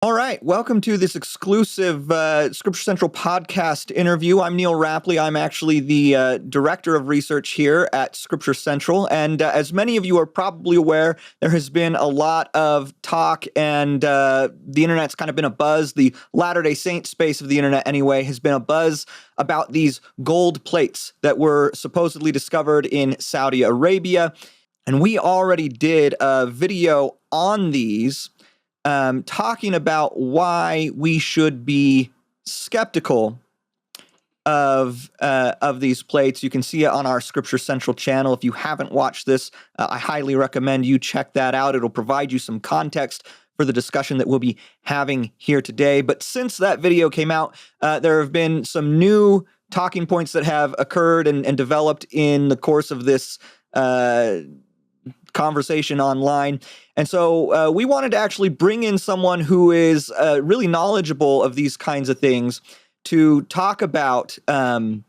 All right, welcome to this exclusive Scripture Central podcast interview. I'm Neal Rappleye. I'm actually the director of research here at Scripture Central. And as many of you are probably aware, there has been a lot of talk, and the internet's kind of been a buzz. The Latter-day Saint space of the internet, anyway, has been a buzz about these gold plates that were supposedly discovered in Saudi Arabia. And we already did a video on these, talking about why we should be skeptical of these plates. You can see it on our Scripture Central channel. If you haven't watched this, I highly recommend you check that out. It'll provide you some context for the discussion that we'll be having here today. But since that video came out, there have been some new talking points that have occurred and developed in the course of this conversation online. And so we wanted to actually bring in someone who is really knowledgeable of these kinds of things to talk about, to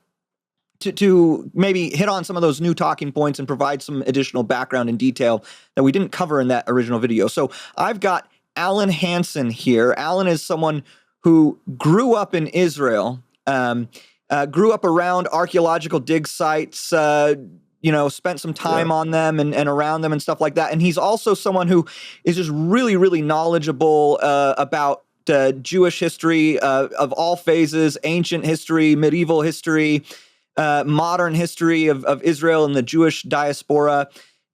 maybe hit on some of those new talking points and provide some additional background and detail that we didn't cover in that original video. So I've got Alan Hansen here. Alan is someone who grew up in Israel, grew up around archaeological dig sites, spent some time on them and around them and stuff like that. And he's also someone who is just really, really knowledgeable about Jewish history of all phases, ancient history, medieval history, modern history of Israel and the Jewish diaspora.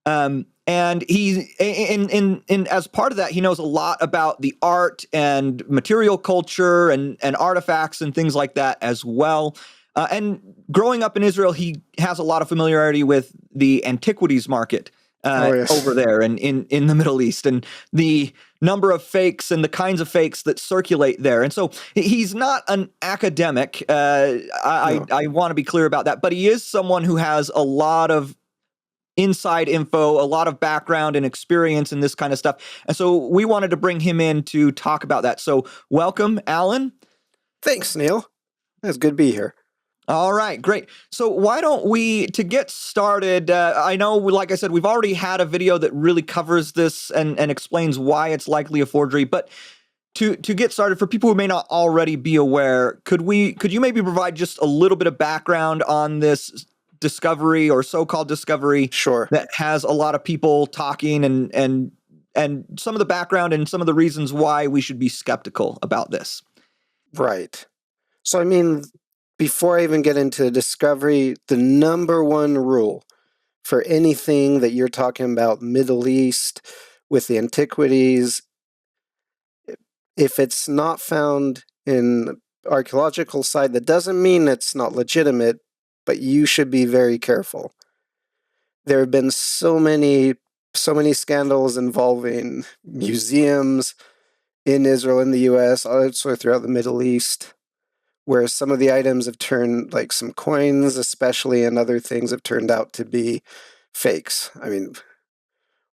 And he, in as part of that, he knows a lot about the art and material culture and artifacts and things like that as well. And growing up in Israel, he has a lot of familiarity with the antiquities market over there and in the Middle East, and the number of fakes and the kinds of fakes that circulate there. And so he's not an academic. I want to be clear about that, but he is someone who has a lot of inside info, a lot of background and experience in this kind of stuff. And so we wanted to bring him in to talk about that. So welcome, Alan. Thanks, Neal. It's good to be here. All right, great. So why don't we, to get started, I know, like I said, we've already had a video that really covers this and explains why it's likely a forgery, but to get started, for people who may not already be aware, could you maybe provide just a little bit of background on this discovery or so-called discovery? Sure. That has a lot of people talking and some of the background and some of the reasons why we should be skeptical about this. Right. So, before I even get into the discovery, the number one rule for anything that you're talking about Middle East with the antiquities, if it's not found in archaeological site, that doesn't mean it's not legitimate, but you should be very careful. There have been so many scandals involving museums in Israel, in the US, also throughout the Middle East, where some of the items have turned, like some coins especially, and other things have turned out to be fakes.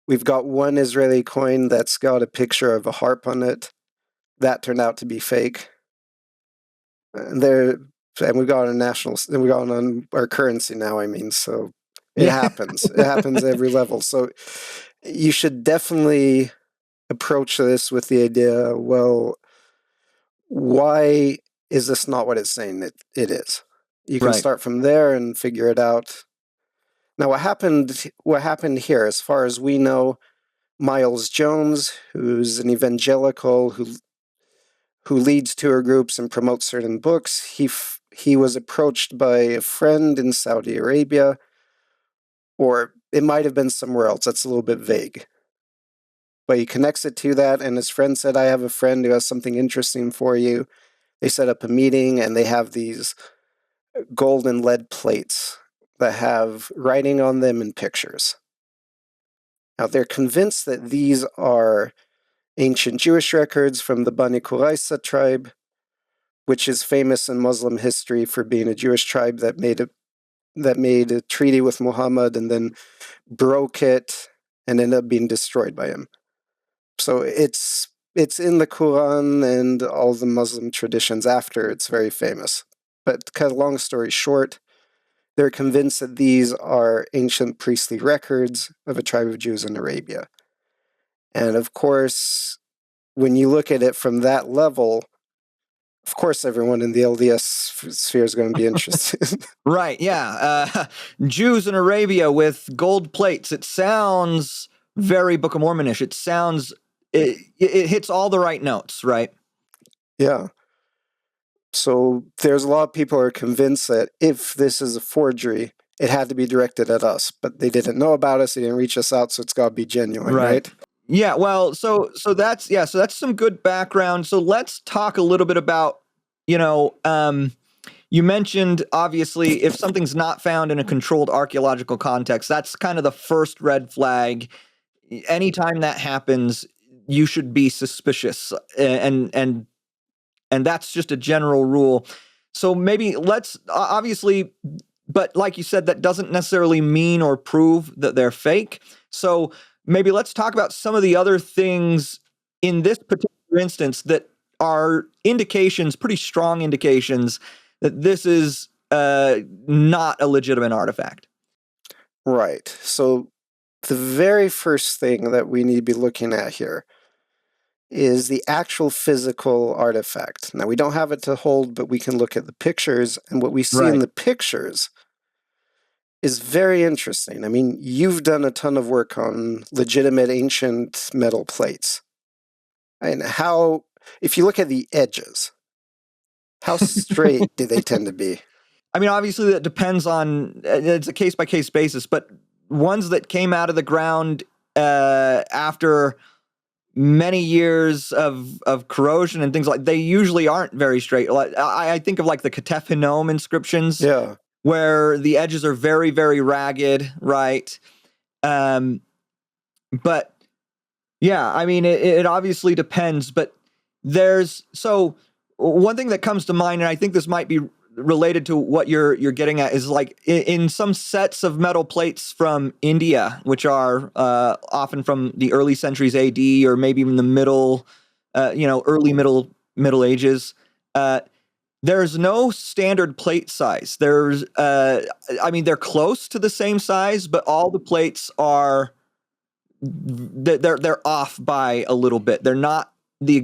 We've got one Israeli coin that's got a picture of a harp on it. That turned out to be fake. And we got on our currency now, so it happens. It happens at every level. So you should definitely approach this with the idea, well, why is this not what it's saying that it is? You can start from there and figure it out. Now, what happened here, as far as we know, Miles Jones, who's an evangelical who leads tour groups and promotes certain books, he was approached by a friend in Saudi Arabia, or it might have been somewhere else. That's a little bit vague. But he connects it to that, and his friend said, I have a friend who has something interesting for you. They set up a meeting, and they have these gold and lead plates that have writing on them and pictures. Now, they're convinced that these are ancient Jewish records from the Bani Qurayza tribe, which is famous in Muslim history for being a Jewish tribe that made a treaty with Muhammad and then broke it and ended up being destroyed by him. So it's in the Quran and all the Muslim traditions after. It's very famous. But to cut a long story short, they're convinced that these are ancient priestly records of a tribe of Jews in Arabia. And of course, when you look at it from that level, of course, everyone in the LDS sphere is going to be interested. Right, yeah. Jews in Arabia with gold plates. It sounds very Book of Mormonish. It sounds, it hits all the right notes, right? Yeah. So there's a lot of people who are convinced that if this is a forgery, it had to be directed at us, but they didn't know about us. They didn't reach us out, so it's got to be genuine, right? Yeah, well, so that's so that's some good background. So let's talk a little bit about, you mentioned obviously if something's not found in a controlled archaeological context, that's kind of the first red flag. Anytime that happens, you should be suspicious, and that's just a general rule. So maybe let's obviously, but like you said, that doesn't necessarily mean or prove that they're fake. So maybe let's talk about some of the other things in this particular instance that are indications, pretty strong indications, that this is not a legitimate artifact. Right. So the very first thing that we need to be looking at here is the actual physical artifact. Now, we don't have it to hold, but we can look at the pictures, and what we see in the pictures is very interesting. I mean, you've done a ton of work on legitimate ancient metal plates. And how, if you look at the edges, how straight do they tend to be? I mean, obviously that depends on, it's a case-by-case basis, but ones that came out of the ground after many years of corrosion and things like, they usually aren't very straight. I think of like the Ketef Hinnom inscriptions, where the edges are very, very ragged, right? But yeah, I mean, it obviously depends, but so one thing that comes to mind, and I think this might be related to what you're getting at, is like in some sets of metal plates from India, which are often from the early centuries AD, or maybe even the middle, early Middle Ages. There's no standard plate size. There's, I mean, they're close to the same size, but all the plates are they're off by a little bit. They're not the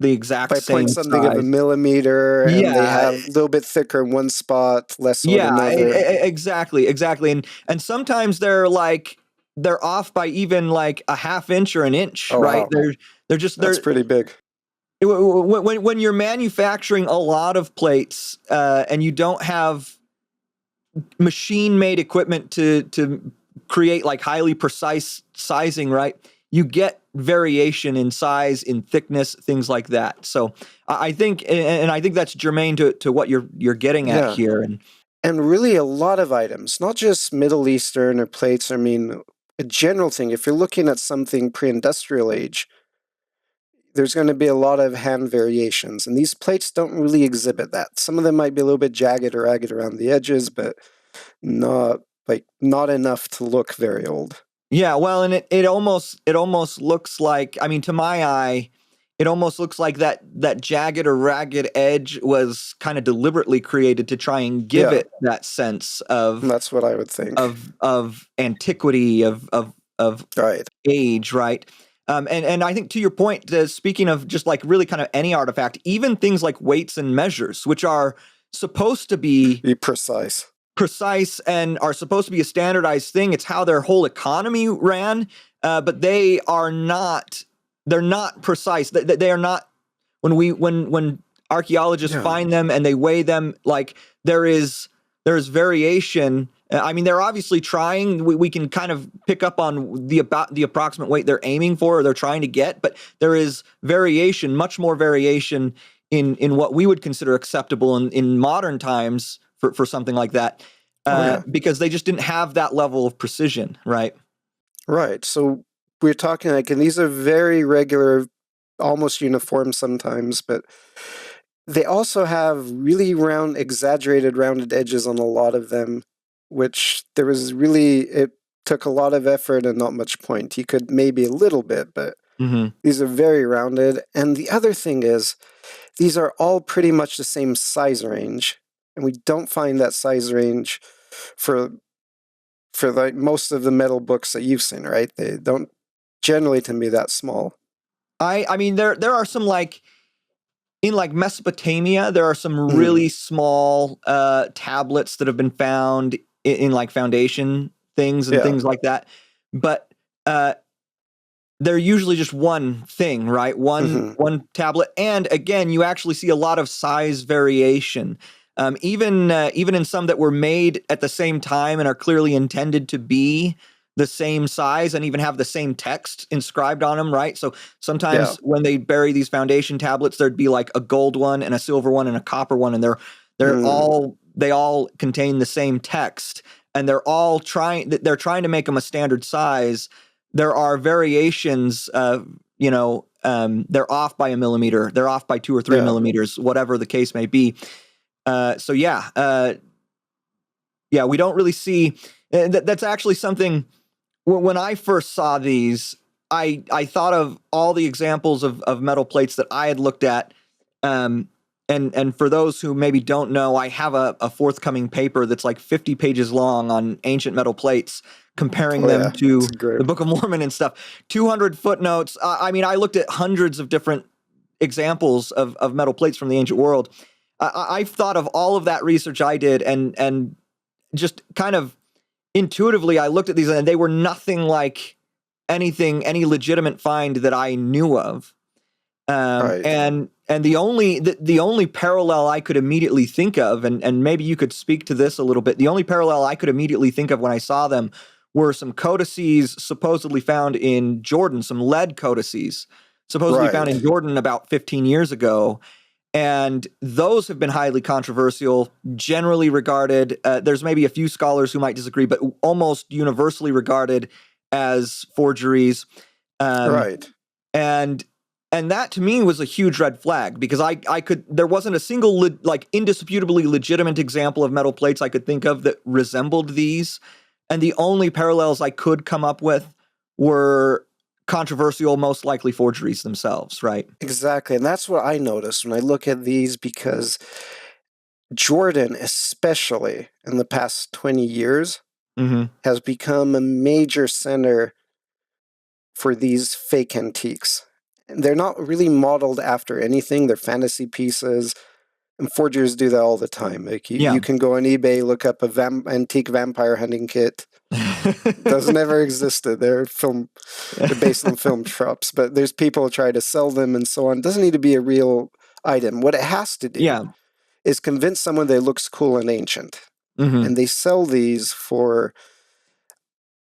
exact by same size. Something of a millimeter, and they have a little bit thicker in one spot, less so in another. Exactly. And sometimes they're off by even like a half inch or an inch, right? Wow. That's pretty big. When you're manufacturing a lot of plates and you don't have machine-made equipment to create like highly precise sizing, right? You get variation in size, in thickness, things like that. So I think, and I think that's germane to what you're getting at here. And really a lot of items, not just Middle Eastern or plates. I mean, a general thing, if you're looking at something pre-industrial age, there's going to be a lot of hand variations, and these plates don't really exhibit that. Some of them might be a little bit jagged or ragged around the edges, but not enough to look very old. Yeah, well, and it almost looks like, I mean, to my eye, it almost looks like that jagged or ragged edge was kind of deliberately created to try and give it that sense of. That's what I would think. Of antiquity, of age, right? And I think to your point, speaking of just like really kind of any artifact, even things like weights and measures, which are supposed to be precise and are supposed to be a standardized thing. It's how their whole economy ran, but they are not. They're not precise. They are not. When archaeologists find them and they weigh them, like there is variation. I mean, they're obviously trying. We can kind of pick up on the approximate weight they're aiming for, or they're trying to get, but there is variation, much more variation in what we would consider acceptable in modern times for something like that, because they just didn't have that level of precision, right? Right. So we're talking like, and these are very regular, almost uniform sometimes, but they also have really exaggerated rounded edges on a lot of them, which it took a lot of effort and not much point. You could maybe a little bit, but these are very rounded. And the other thing is, these are all pretty much the same size range, and we don't find that size range for like most of the metal books that you've seen, right? They don't generally tend to be that small. I mean, there are some like in like Mesopotamia, there are some Mhm. really small tablets that have been found in like foundation things and Yeah. things like that. But they're usually just one thing, right? Hmm. One tablet, and again, you actually see a lot of size variation. Even in some that were made at the same time and are clearly intended to be the same size and even have the same text inscribed on them, right? So Yeah. sometimes when they bury these foundation tablets, there'd be like a gold one and a silver one and a copper one, and Mm. they all contain the same text, and they're trying to make them a standard size. There are variations. They're off by a millimeter. They're off by 2 or 3 Yeah. millimeters, whatever the case may be. Yeah, we don't really see. That's actually something. When I first saw these, I thought of all the examples of metal plates that I had looked at. Um, and for those who maybe don't know, I have a forthcoming paper that's like 50 pages long on ancient metal plates, comparing Oh them yeah. It's to great. the Book of Mormon and stuff. 200 footnotes. I mean, I looked at hundreds of different examples of metal plates from the ancient world. I've thought of all of that research I did, and just kind of intuitively, I looked at these and they were nothing like any legitimate find that I knew of. Right. And the only parallel I could immediately think of, and maybe you could speak to this a little bit. The only parallel I could immediately think of when I saw them were some codices supposedly found in Jordan, some lead codices supposedly found Right. in Jordan about 15 years ago. And those have been highly controversial, generally regarded. There's maybe a few scholars who might disagree, but almost universally regarded as forgeries. Um, Right. and and that to me was a huge red flag, because there wasn't a single like indisputably legitimate example of metal plates I could think of that resembled these, and the only parallels I could come up with were controversial, most likely forgeries themselves, right? Exactly. And that's what I notice when I look at these, because Jordan, especially in the past 20 years, Mm-hmm. has become a major center for these fake antiques. And they're not really modeled after anything, they're fantasy pieces. And forgers do that all the time. Like Yeah. you can go on eBay, look up a antique vampire hunting kit. Those never existed. They're based on film tropes, but there's people who try to sell them and so on. It doesn't need to be a real item. What it has to do Yeah. is convince someone that it looks cool and ancient. Mm-hmm. And they sell these for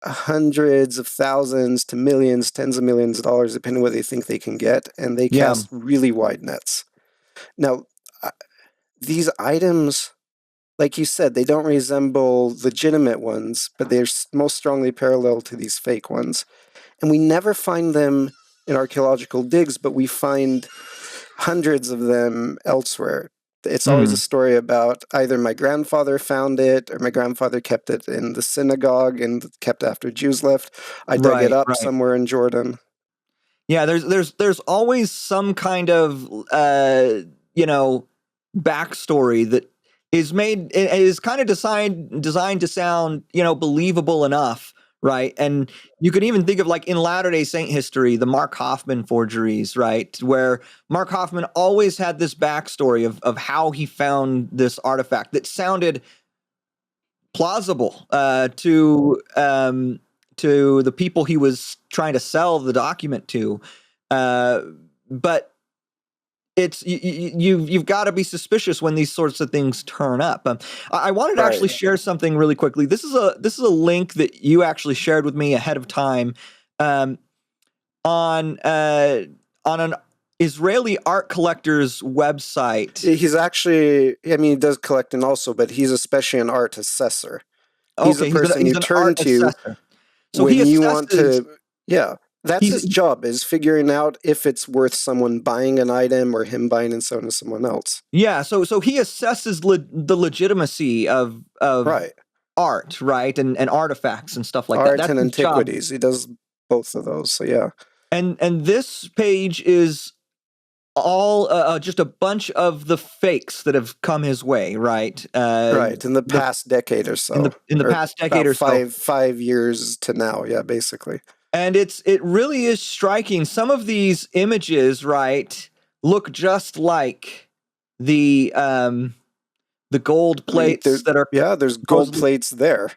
hundreds of thousands to millions, tens of millions of dollars, depending on what they think they can get. And they Yeah. cast really wide nets. Now, these items, like you said, they don't resemble legitimate ones, but they're most strongly parallel to these fake ones. And we never find them in archaeological digs, but we find hundreds of them elsewhere. It's always a Mm. story about either my grandfather found it or my grandfather kept it in the synagogue and kept after Jews left. I dug it Right. up Right. somewhere in Jordan. Yeah. There's always some kind of backstory that is kind of designed to sound believable enough, right? And you could even think of, like, in Latter-day Saint history, the Mark Hoffman forgeries, right, where Mark Hoffman always had this backstory of how he found this artifact that sounded plausible to the people he was trying to sell the document to, but you've got to be suspicious when these sorts of things turn up. I wanted to actually Right. share something really quickly. This is a link that you actually shared with me ahead of time, um, on an Israeli art collector's website. He's actually, I mean, he does collecting also, but he's especially an art assessor. He's the Okay, person you he's an turn art to assessor. So he when you want assesses. to, yeah, that's He's his job, is figuring out if it's worth someone buying an item or him buying and selling to someone else. Yeah, so he assesses the legitimacy of Right. art, right, and artifacts and stuff like that. Art That's and his job. antiquities. He does both of those. So yeah. And this page is all just a bunch of the fakes that have come his way, right? Right. In the The past decade or so. in the Or past decade about or so. five years to now, yeah, basically. And it really is striking. Some of these images, right, look just like the gold plates that are there's gold supposedly plates there.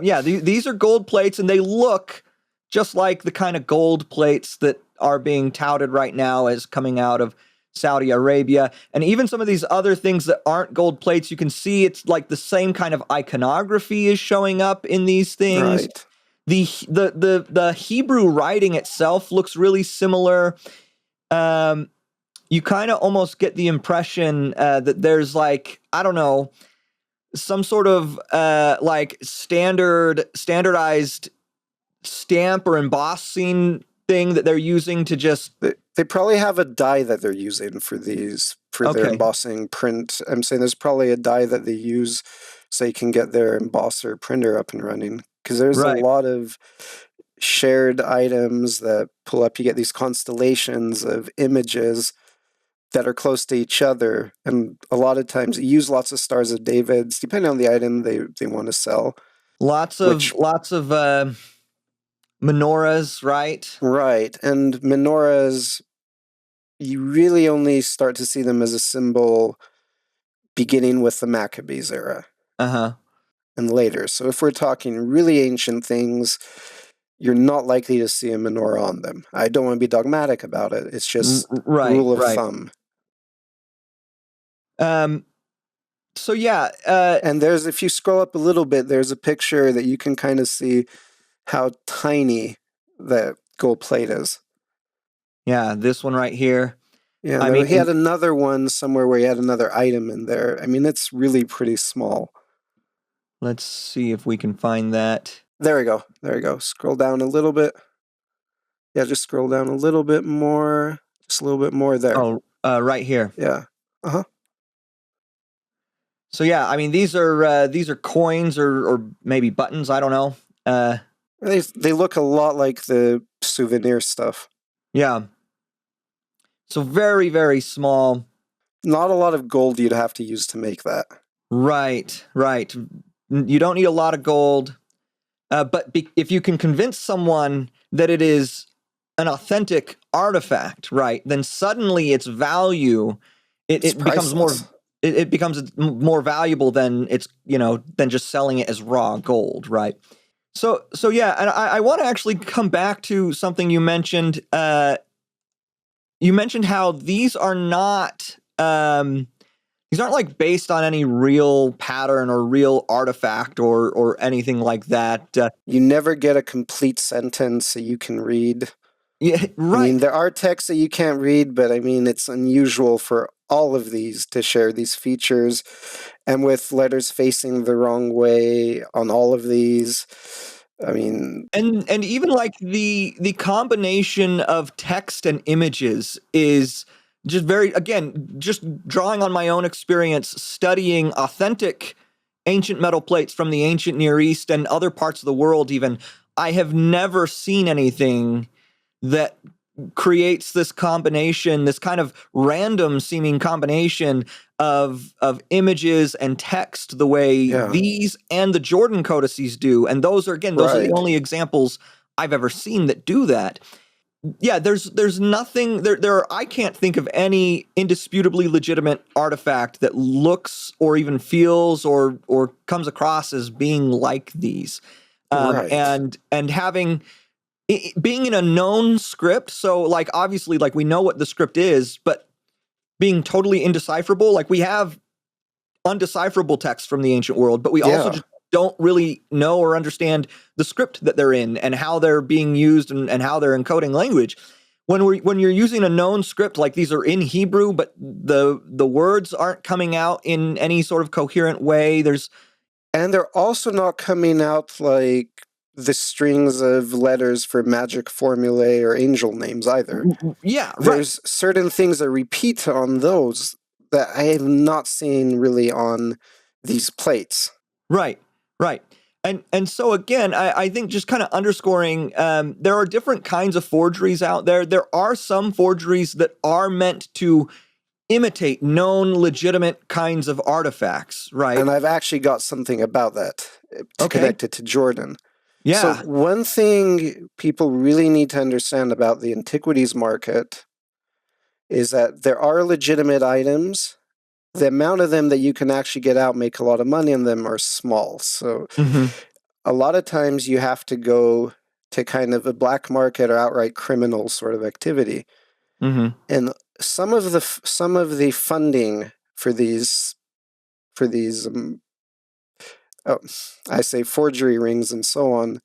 yeah, these are gold plates, and they look just like the kind of gold plates that are being touted right now as coming out of Saudi Arabia. And even some of these other things that aren't gold plates, you can see it's like the same kind of iconography is showing up in these things. Right. The Hebrew writing itself looks really similar. You kind of almost get the impression that there's like, I don't know, some sort of like standardized stamp or embossing thing that they're using to just. They probably have a die that they're using for their embossing print. I'm saying there's probably a die that they use so you can get their embosser printer up and running. Because there's a lot of shared items that pull up. You get these constellations of images that are close to each other, and a lot of times you use lots of stars of Davids depending on the item they want to sell. Lots of menorahs, right? Right, and menorahs, you really only start to see them as a symbol beginning with the Maccabees era. And later. So if we're talking really ancient things, you're not likely to see a menorah on them. I don't want to be dogmatic about it. It's just rule of thumb. So yeah. And if you scroll up a little bit, there's a picture that you can kind of see how tiny that gold plate is. Yeah, this one right here. Yeah, I mean, he had another one somewhere where he had another item in there. I mean, it's really pretty small. Let's see if we can find that. There we go. There we go. Scroll down a little bit. Yeah, just scroll down a little bit more. Just a little bit more there. Oh, right here. Yeah. So yeah, I mean, these are coins or maybe buttons. I don't know. They look a lot like the souvenir stuff. Yeah. So very, very small. Not a lot of gold you'd have to use to make that. Right. You don't need a lot of gold. But if you can convince someone that it is an authentic artifact, right, then suddenly its value, it becomes more. It becomes more valuable than than just selling it as raw gold, right? So yeah, and I want to actually come back to something you mentioned. You mentioned how these are not these aren't like based on any real pattern or real artifact or anything like that. You never get a complete sentence that you can read. Yeah, right. I mean, there are texts that you can't read, but I mean, it's unusual for all of these to share these features. And with letters facing the wrong way on all of these, I mean... And even like the combination of text and images is just just drawing on my own experience, studying authentic ancient metal plates from the ancient Near East and other parts of the world even. I have never seen anything that creates this combination, this kind of random seeming combination of images and text the way these and the Jordan codices do. And those are the only examples I've ever seen that do that. Yeah, there's nothing there. I can't think of any indisputably legitimate artifact that looks or even feels or comes across as being like these. And having being in a known script, so like obviously like we know what the script is, but being totally indecipherable, like we have undecipherable texts from the ancient world, but we also just don't really know or understand the script that they're in and how they're being used and how they're encoding language. When you're using a known script, like these are in Hebrew, but the words aren't coming out in any sort of coherent way. And they're also not coming out like the strings of letters for magic formulae or angel names either. Yeah, There's certain things that repeat on those that I have not seen really on these plates. Right. And so again, I think just kind of underscoring, there are different kinds of forgeries out there. There are some forgeries that are meant to imitate known legitimate kinds of artifacts, right? And I've actually got something about that connected to Jordan. So Yeah. one thing people really need to understand about the antiquities market is that there are legitimate items. The amount of them that you can actually get out, make a lot of money on them, are small. So Mm-hmm. a lot of times you have to go to kind of a black market or outright criminal sort of activity. Mm-hmm. And some of the funding for these oh, I say forgery rings and so on,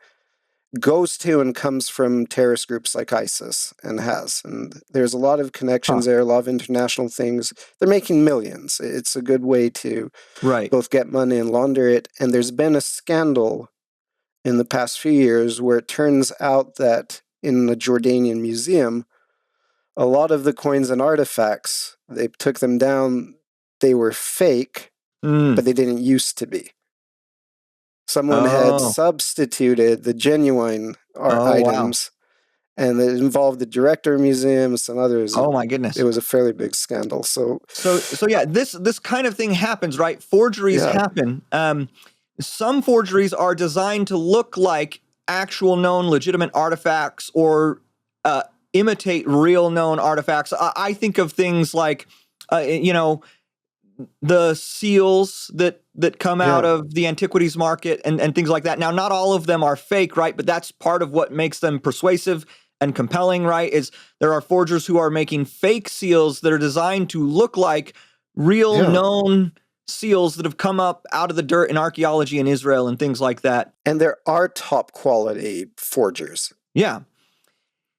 goes to and comes from terrorist groups like ISIS and has. And there's a lot of Huh. connections there, a lot of international things. They're making millions. It's a good way to Right. both get money and launder it. And there's been a scandal in the past few years where it turns out that in the Jordanian museum, a lot of the coins and artifacts, they took them down, they were fake, Mm. but they didn't used to be. Someone had Oh. substituted the genuine art Oh, wow. items, and it involved the director of museums and others. Oh my It goodness. was a fairly big scandal. So So yeah, this kind of thing happens, right? Forgeries yeah, happen. Some forgeries are designed to look like actual known legitimate artifacts or uh, imitate real known artifacts. I think of things like, you know, the seals that come out yeah, of the antiquities market and things like that. Now, not all of them are fake, right? But that's part of what makes them persuasive and compelling, right? Is there are forgers who are making fake seals that are designed to look like real yeah. known seals that have come up out of the dirt in archaeology in Israel and things like that. And there are top quality forgers. Yeah.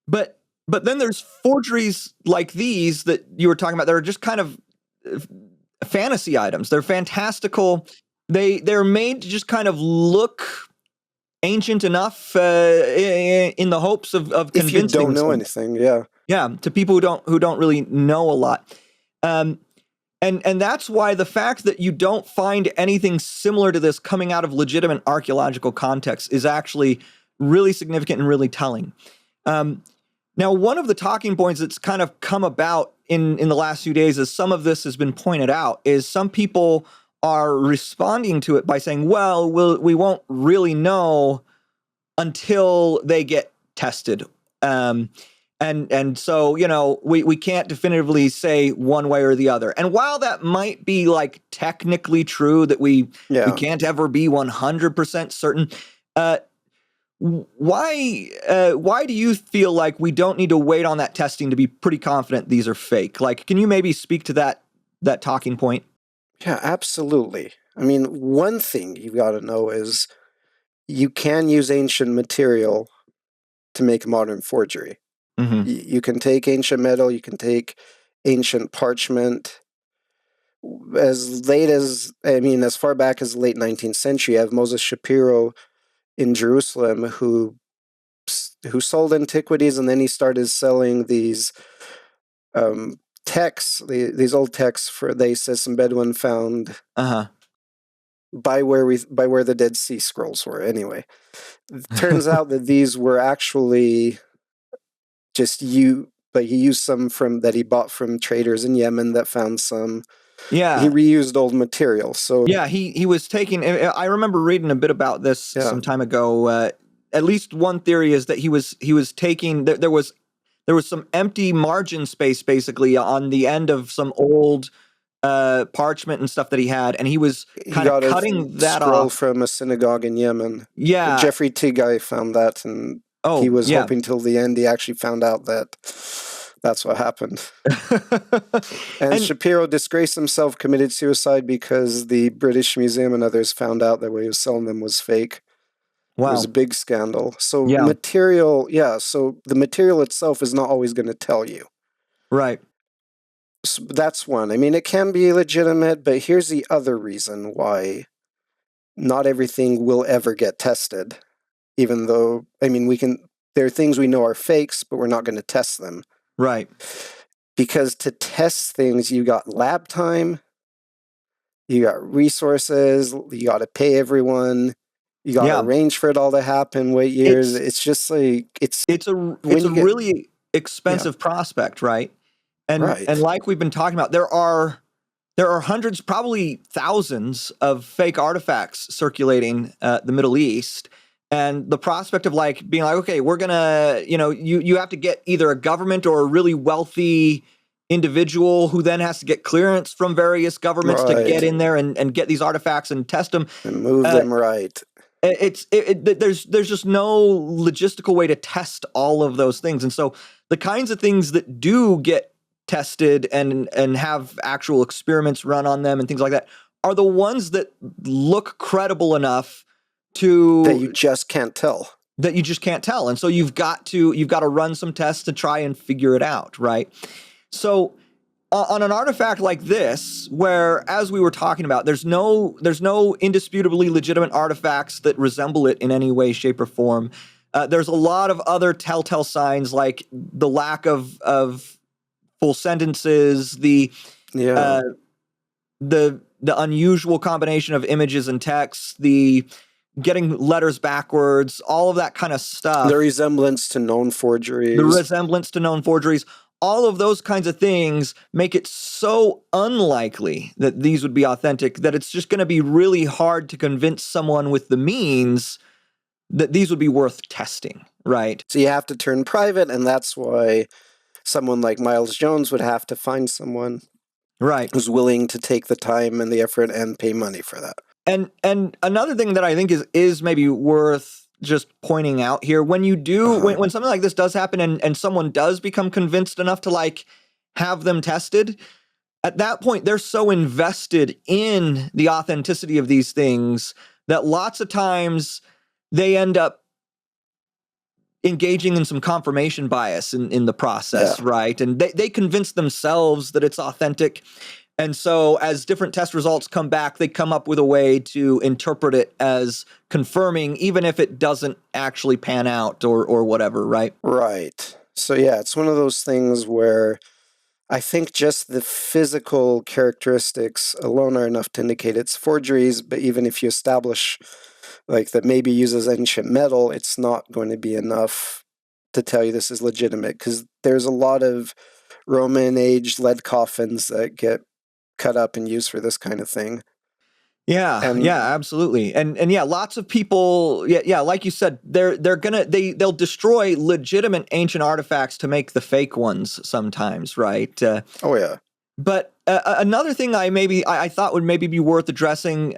But then there's forgeries like these that you were talking about that are just kind of uh, fantasy items. They're fantastical. They're made to just kind of look ancient enough in the hopes of If you don't convincing know some, anything, yeah. yeah, to people who don't really know a lot. Um, and that's why the fact that you don't find anything similar to this coming out of legitimate archaeological context is actually really significant and really telling. Um, Now, one of the talking points that's kind of come about in the last few days, as some of this has been pointed out, is some people are responding to it by saying, well, we won't really know until they get tested. And so, we can't definitively say one way or the other. And while that might be like technically true that we Yeah. can't ever be 100% certain, uh, why do you feel like we don't need to wait on that testing to be pretty confident these are fake? Like, can you maybe speak to that talking point? Yeah, absolutely. I mean, one thing you've got to know is you can use ancient material to make modern forgery. Mm-hmm. You can take ancient metal, you can take ancient parchment. As far back as the late 19th century, you have Moses Shapiro in Jerusalem who sold antiquities, and then he started selling these texts, these old texts for, they said, some Bedouin found Uh-huh. by where the Dead Sea Scrolls were. Anyway, it turns out that these were actually just but he used some from that he bought from traders in Yemen that found some. He Yeah. reused old material. So Yeah, he was taking. I remember reading a bit about this yeah, some time ago. At least one theory is that he was taking. There was some empty margin space basically on the end of some old parchment and stuff that he had, and he was he kind of got a cutting that scroll off. from a synagogue in Yemen. Yeah. Jeffrey Tigay found that, and he Oh, was yeah. hoping till the end. He actually found out that that's what happened. And And Shapiro disgraced himself, committed suicide because the British Museum and others found out that what he was selling them was fake. It was a wow. big scandal. So Yeah. so the material itself is not always going to tell you. Right. So that's one. I mean, it can be legitimate, but here's the other reason why not everything will ever get tested. Even though, I mean, there are things we know are fakes, but we're not going to test them. Right. Because to test things, you got lab time, you got resources, you got to pay everyone, you got to Yeah. arrange for it all to happen, wait years. It's It's just like, it's a when it's a you get, really yeah, expensive prospect, right? And right. like we've been talking about, there are hundreds, probably thousands of fake artifacts circulating the Middle East. And the prospect of like being like, okay, we're gonna, you have to get either a government or a really wealthy individual who then has to get clearance from various governments to get Right. in there and get these artifacts and test them. And move them right. There's just no logistical way to test all of those things. And so the kinds of things that do get tested and have actual experiments run on them and things like that are the ones that look credible enough that you just can't tell. And so you've got to run some tests to try and figure it out, right? So on an artifact like this, where, as we were talking about, there's no indisputably legitimate artifacts that resemble it in any way, shape, or form. There's a lot of other telltale signs, like the lack of full sentences, the unusual combination of images and text, the getting letters backwards, all of that kind of stuff. The resemblance to known forgeries. All of those kinds of things make it so unlikely that these would be authentic that it's just going to be really hard to convince someone with the means that these would be worth testing, right? So you have to turn private, and that's why someone like Miles Jones would have to find someone who's willing to take the time and the effort and pay money for that. And another thing that I think is maybe worth just pointing out here, when you do when something like this does happen and someone does become convinced enough to like have them tested, at that point they're so invested in the authenticity of these things that lots of times they end up engaging in some confirmation bias in the process, right? And they convince themselves that it's authentic. And so as different test results come back, they come up with a way to interpret it as confirming, even if it doesn't actually pan out or whatever, right? Right. So yeah, it's one of those things where I think just the physical characteristics alone are enough to indicate it's forgeries, but even if you establish like that maybe uses ancient metal, it's not going to be enough to tell you this is legitimate, because there's a lot of Roman age lead coffins that get cut up and used for this kind of thing. Yeah, absolutely. And yeah, lots of people, like you said, they'll destroy legitimate ancient artifacts to make the fake ones sometimes, right? Oh yeah. But another thing I thought would maybe be worth addressing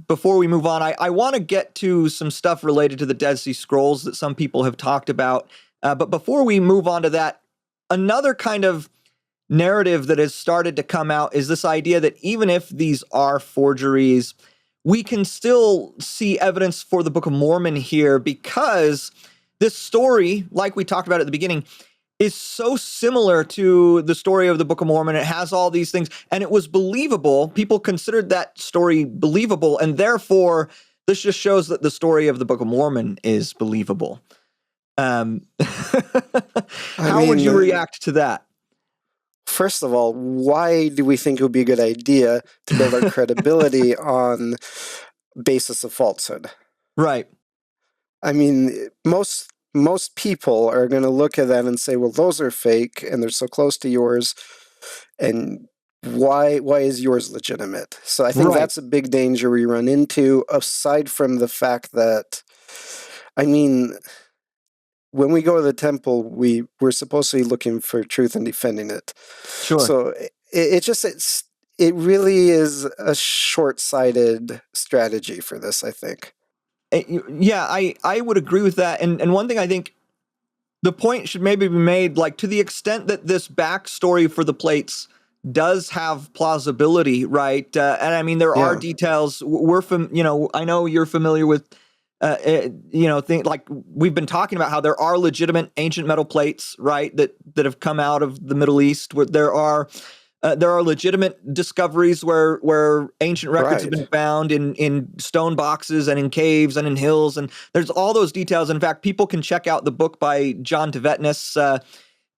before we move on, I want to get to some stuff related to the Dead Sea Scrolls that some people have talked about. But before we move on to that, another kind of narrative that has started to come out is this idea that even if these are forgeries, we can still see evidence for the Book of Mormon here, because this story, like we talked about at the beginning, is so similar to the story of the Book of Mormon. It has all these things, and it was believable. People considered that story believable, and therefore this just shows that the story of the Book of Mormon is believable. How would you react to that? First of all, why do we think it would be a good idea to build our credibility on basis of falsehood? Right. I mean, most people are going to look at that and say, well, those are fake and they're so close to yours, and why is yours legitimate? So I think that's a big danger we run into, aside from the fact that, I mean, when we go to the temple, we're supposed to be looking for truth and defending it. Sure. So it really is a short-sighted strategy for this, I think. Yeah, I would agree with that. And one thing I think the point should maybe be made, like, to the extent that this backstory for the plates does have plausibility, right? And I mean, there are details. I know you're familiar with things like we've been talking about how there are legitimate ancient metal plates, right, that have come out of the Middle East. Where there are legitimate discoveries where ancient records have been found in stone boxes and in caves and in hills, and there's all those details. In fact, people can check out the book by John Tvetnes,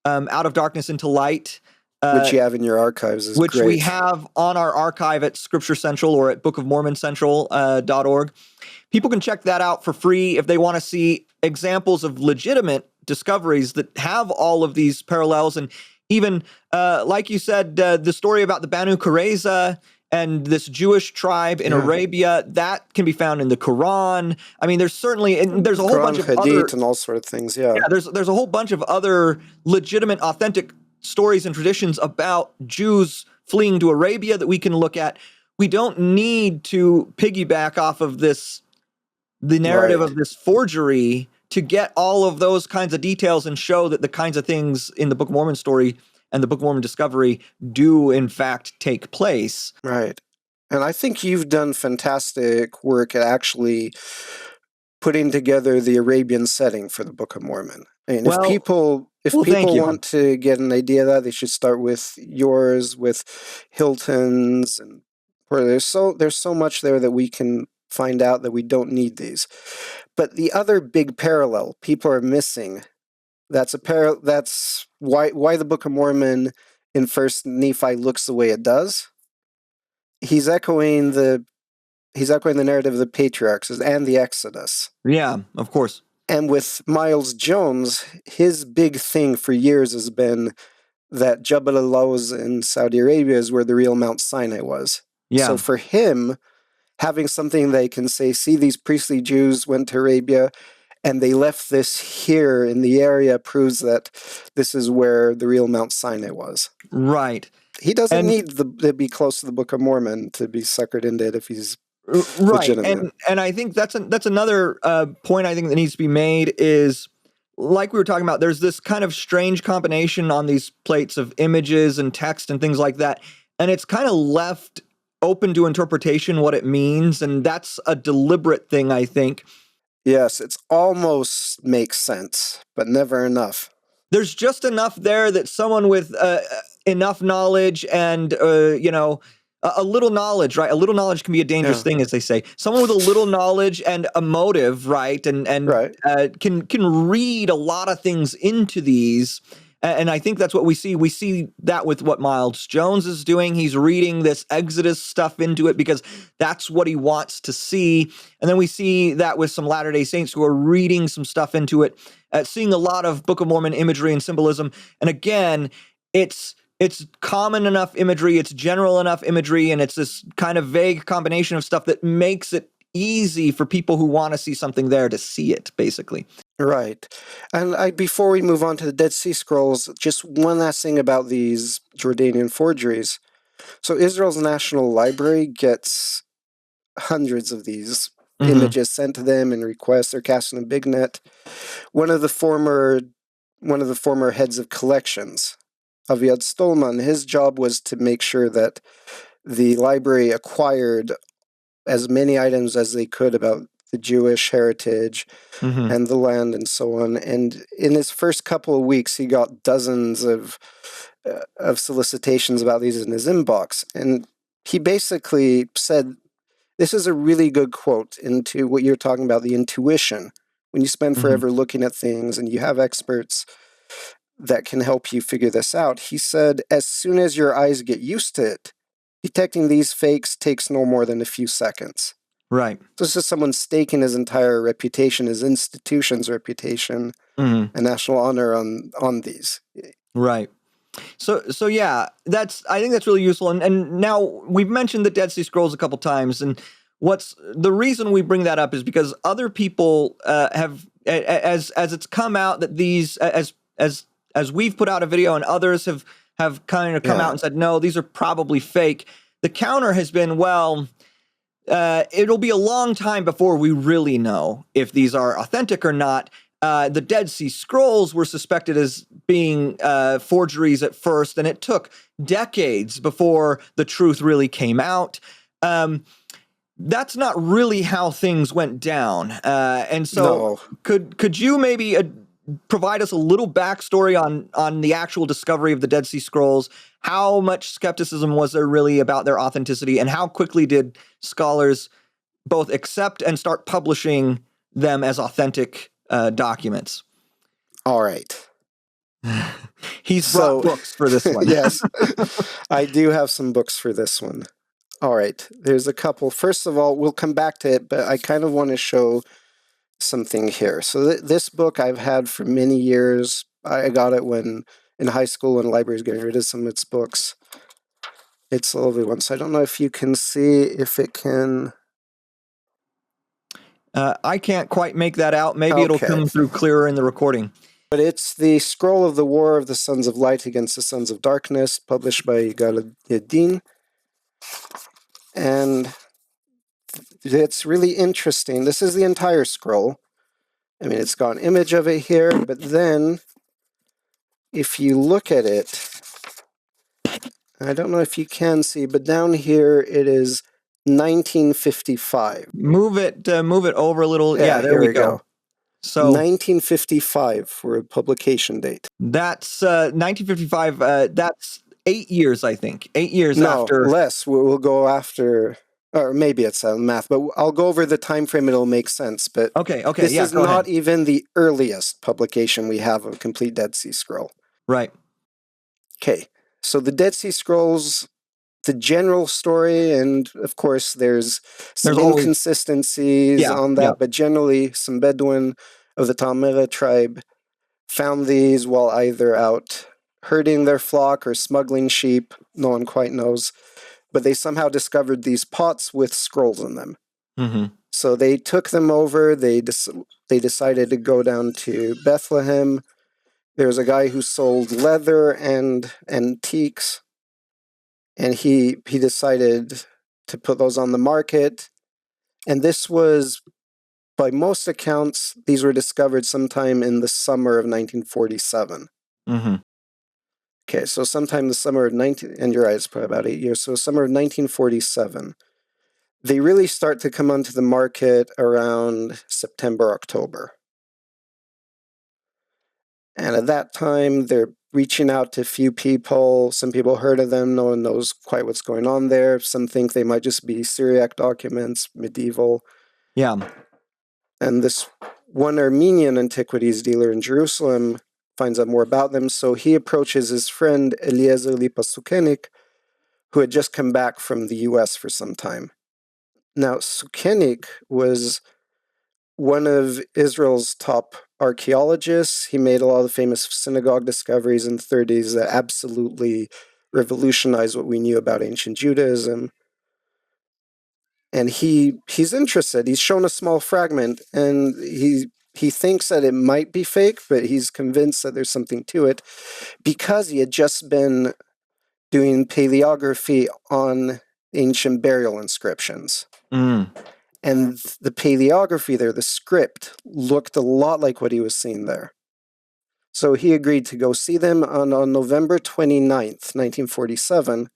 Out of Darkness into Light, which you have in your archives, is which great. We have on our archive at Scripture Central or at bookofmormoncentral.org. People can check that out for free if they want to see examples of legitimate discoveries that have all of these parallels. And even, like you said, the story about the Banu Qurayza and this Jewish tribe in Yeah. Arabia, that can be found in the Quran. I mean, there's certainly, and there's a whole bunch Quran, of Hadith, other, and all sort of things. Yeah. yeah, there's a whole bunch of other legitimate, authentic stories and traditions about Jews fleeing to Arabia that we can look at. We don't need to piggyback off of the narrative Right. of this forgery to get all of those kinds of details and show that the kinds of things in the Book of Mormon story and the Book of Mormon discovery do in fact take place. Right. And I think you've done fantastic work at actually putting together the Arabian setting for the Book of Mormon. I mean, if Well, people thank you. want to get an idea of that, they should start with yours, with Hilton's, and where there's so much there that we can find out that we don't need these. But the other big parallel people are missing, that's why the Book of Mormon in First Nephi looks the way it does. He's echoing the narrative of the patriarchs and the Exodus. Yeah, of course. And with Miles Jones, his big thing for years has been that Jabal al-Lawz in Saudi Arabia is where the real Mount Sinai was. Yeah. So for him, having something they can say, see, these priestly Jews went to Arabia and they left this here in the area proves that this is where the real Mount Sinai was. Right. He doesn't need to be close to the Book of Mormon to be suckered into it if he's right. legitimate. And I think that's another point I think that needs to be made is, like we were talking about, there's this kind of strange combination on these plates of images and text and things like that, and it's kind of left open to interpretation what it means, and that's a deliberate thing, I think. Yes, it's almost makes sense, but never enough. There's just enough there that someone with enough knowledge and, a little knowledge, right? A little knowledge can be a dangerous thing, as they say. Someone with a little knowledge and a motive, right? And right. Can read a lot of things into these. And I think that's what we see. We see that with what Miles Jones is doing. He's reading this Exodus stuff into it because that's what he wants to see. And then we see that with some Latter-day Saints who are reading some stuff into it, seeing a lot of Book of Mormon imagery and symbolism. And again, it's common enough imagery, it's general enough imagery, and it's this kind of vague combination of stuff that makes it easy for people who want to see something there to see it, basically. Right. And before we move on to the Dead Sea Scrolls, just one last thing about these Jordanian forgeries. So Israel's National Library gets hundreds of these images sent to them in requests. They're casting a big net. One of the former heads of collections, Aviad Stolman, his job was to make sure that the library acquired as many items as they could about the Jewish heritage and the land and so on. And in his first couple of weeks, he got dozens of solicitations about these in his inbox. And he basically said, this is a really good quote into what you're talking about, the intuition. When you spend forever looking at things and you have experts that can help you figure this out. He said, as soon as your eyes get used to it, detecting these fakes takes no more than a few seconds. Right. So this is someone staking his entire reputation, his institution's reputation, and national honor on these. Right. So yeah, I think that's really useful. And now we've mentioned the Dead Sea Scrolls a couple times, and what's the reason we bring that up is because other people have, as it's come out that these, as we've put out a video and others have kind of come out and said, no, these are probably fake. The counter has been, well, it'll be a long time before we really know if these are authentic or not. The Dead Sea Scrolls were suspected as being forgeries at first, and it took decades before the truth really came out. That's not really how things went down. And so could you maybe provide us a little backstory on the actual discovery of the Dead Sea Scrolls? How much skepticism was there really about their authenticity, and how quickly did scholars both accept and start publishing them as authentic documents? All right. He's brought books for this one. Yes, I do have some books for this one. All right, there's a couple. First of all, we'll come back to it, but I kind of want to show something here. So this book I've had for many years. I got it when in high school when the library was getting rid of some of its books. It's a lovely one. So I don't know if you can see if it can. I can't quite make that out. Maybe it'll Okay. come through clearer in the recording. But it's the Scroll of the War of the Sons of Light against the Sons of Darkness, published by Yigal Yadin. And it's really interesting. This is the entire scroll. I mean, it's got an image of it here, but then if you look at it, I don't know if you can see, but down here it is 1955. Move it over a little. Yeah, there here we go. So 1955 for a publication date. that's 1955. That's 8 years, I think. 8 years after. No, less. We'll go after, or maybe it's math, but I'll go over the time frame. It'll make sense. But Okay, this yeah, is go not ahead. even the earliest publication we have of complete Dead Sea Scroll. Right. Okay, so the Dead Sea Scrolls, the general story, and of course there's some always inconsistencies on that, but generally some Bedouin of the Talmera tribe found these while either out herding their flock or smuggling sheep. No one quite knows. But they somehow discovered these pots with scrolls in them. Mm-hmm. So they took them over. They decided to go down to Bethlehem. There was a guy who sold leather and antiques, and he decided to put those on the market. And this was, by most accounts, these were discovered sometime in the summer of 1947. Mm-hmm. Okay, so sometime the summer of and you're right, it's probably about 8 years. So summer of 1947. They really start to come onto the market around September, October. And at that time, they're reaching out to a few people. Some people heard of them. No one knows quite what's going on there. Some think they might just be Syriac documents, medieval. Yeah. And this one Armenian antiquities dealer in Jerusalem finds out more about them. So he approaches his friend Eliezer Lipa Sukenik, who had just come back from the US for some time. Now, Sukenik was one of Israel's top archaeologists. He made a lot of the famous synagogue discoveries in the 30s that absolutely revolutionized what we knew about ancient Judaism. And he's interested. He's shown a small fragment, and he thinks that it might be fake, but he's convinced that there's something to it because he had just been doing paleography on ancient burial inscriptions. Mm. And the paleography there, the script, looked a lot like what he was seeing there. So he agreed to go see them on November 29th, 1947.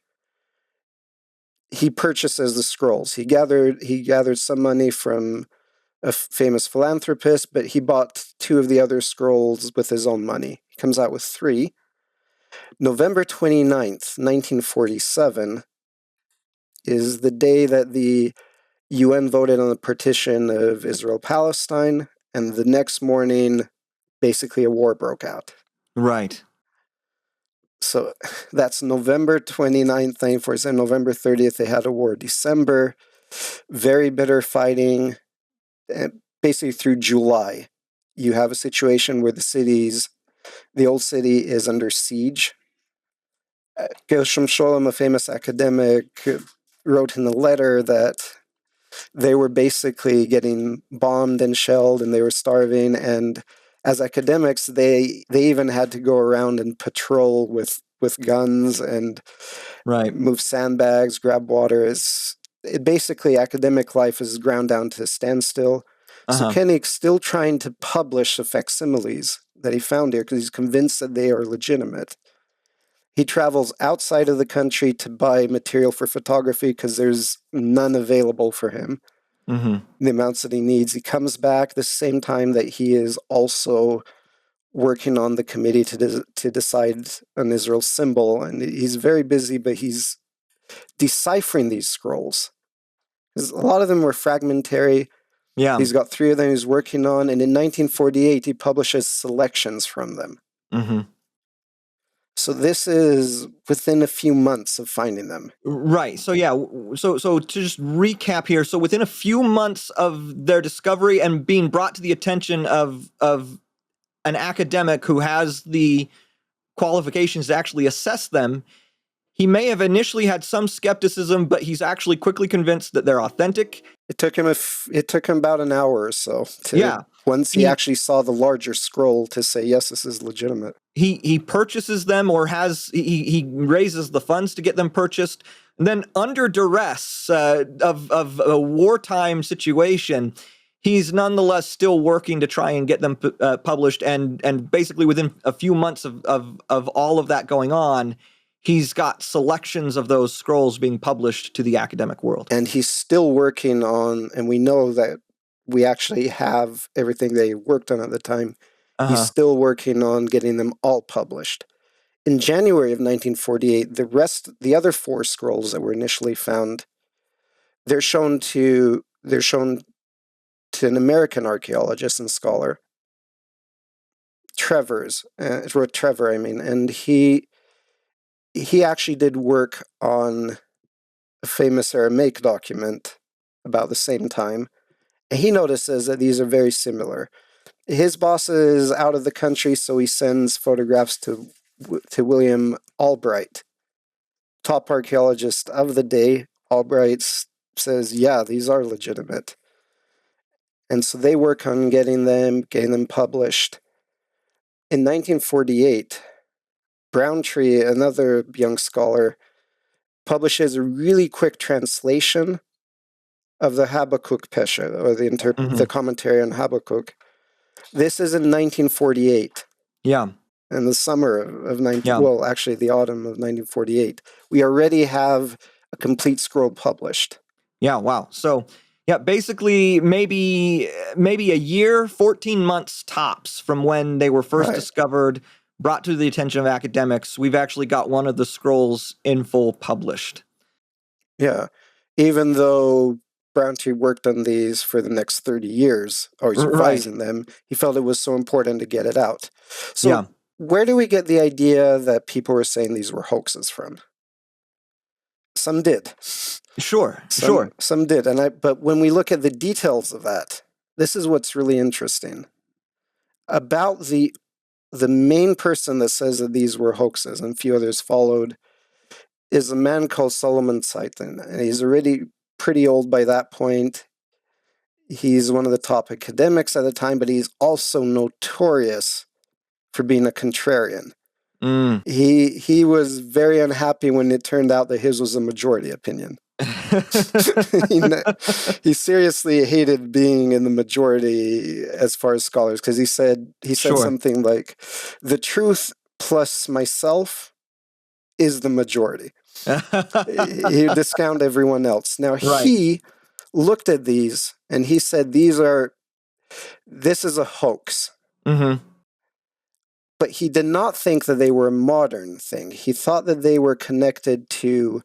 He purchases the scrolls. He gathered some money from a famous philanthropist, but he bought 2 of the other scrolls with his own money. He comes out with 3. November 29th, 1947 is the day that the UN voted on the partition of Israel-Palestine, and the next morning, basically a war broke out. Right. So that's November 29th, 1947. November 30th, they had a war. December, very bitter fighting. And basically through July, you have a situation where the old city is under siege. Gershom Scholem, a famous academic, wrote in a letter that they were basically getting bombed and shelled, and they were starving. And as academics, they even had to go around and patrol with guns and move sandbags, grab water. Basically, academic life is ground down to a standstill. So Koenig's still trying to publish the facsimiles that he found here because he's convinced that they are legitimate. He travels outside of the country to buy material for photography because there's none available for him. Mm-hmm. The amounts that he needs. He comes back the same time that he is also working on the committee to decide on Israel's symbol. And he's very busy, but he's deciphering these scrolls. Because a lot of them were fragmentary. Yeah. He's got 3 of them he's working on. And in 1948, he publishes selections from them. Mm-hmm. So this is within a few months of finding them. Right. So yeah. So to just recap here. So within a few months of their discovery and being brought to the attention of an academic who has the qualifications to actually assess them, He may have initially had some skepticism, but he's actually quickly convinced that they're authentic. It took him about an hour or so once he He- actually saw the larger scroll to say, yes, this is legitimate. He purchases them, or he raises the funds to get them purchased. And then, under duress of a wartime situation, he's nonetheless still working to try and get them published. And basically, within a few months of all of that going on, he's got selections of those scrolls being published to the academic world. And he's still working on, and we know that we actually have everything they worked on at the time. He's still working on getting them all published. In January of 1948, the other 4 scrolls that were initially found, they're shown to an American archaeologist and scholar, Trevor, and he actually did work on a famous Aramaic document about the same time, and he notices that these are very similar. His boss is out of the country, so he sends photographs to William Albright, top archaeologist of the day. Albright says, yeah, these are legitimate. And so they work on getting them published. In 1948, Browntree, another young scholar, publishes a really quick translation of the Habakkuk Pesha, or the commentary on Habakkuk. This is in 1948. Yeah. In the summer of the autumn of 1948. We already have a complete scroll published. Yeah, wow. So, yeah, basically maybe a year, 14 months tops from when they were first discovered, brought to the attention of academics, we've actually got one of the scrolls in full published. Yeah. Even though Browntree worked on these for the next 30 years, or he's revising them, he felt it was so important to get it out. So where do we get the idea that people were saying these were hoaxes from? Some did. Sure. Some did. But when we look at the details of that, this is what's really interesting. About the main person that says that these were hoaxes, and a few others followed, is a man called Solomon Zeitlin. And he's already pretty old by that point. He's one of the top academics at the time, but he's also notorious for being a contrarian. He was very unhappy when it turned out that his was a majority opinion. He seriously hated being in the majority as far as scholars, because he said something like, the truth plus myself is the majority. He would discount everyone else. Now he looked at these and he said, this is a hoax. But he did not think that they were a modern thing. He thought that they were connected to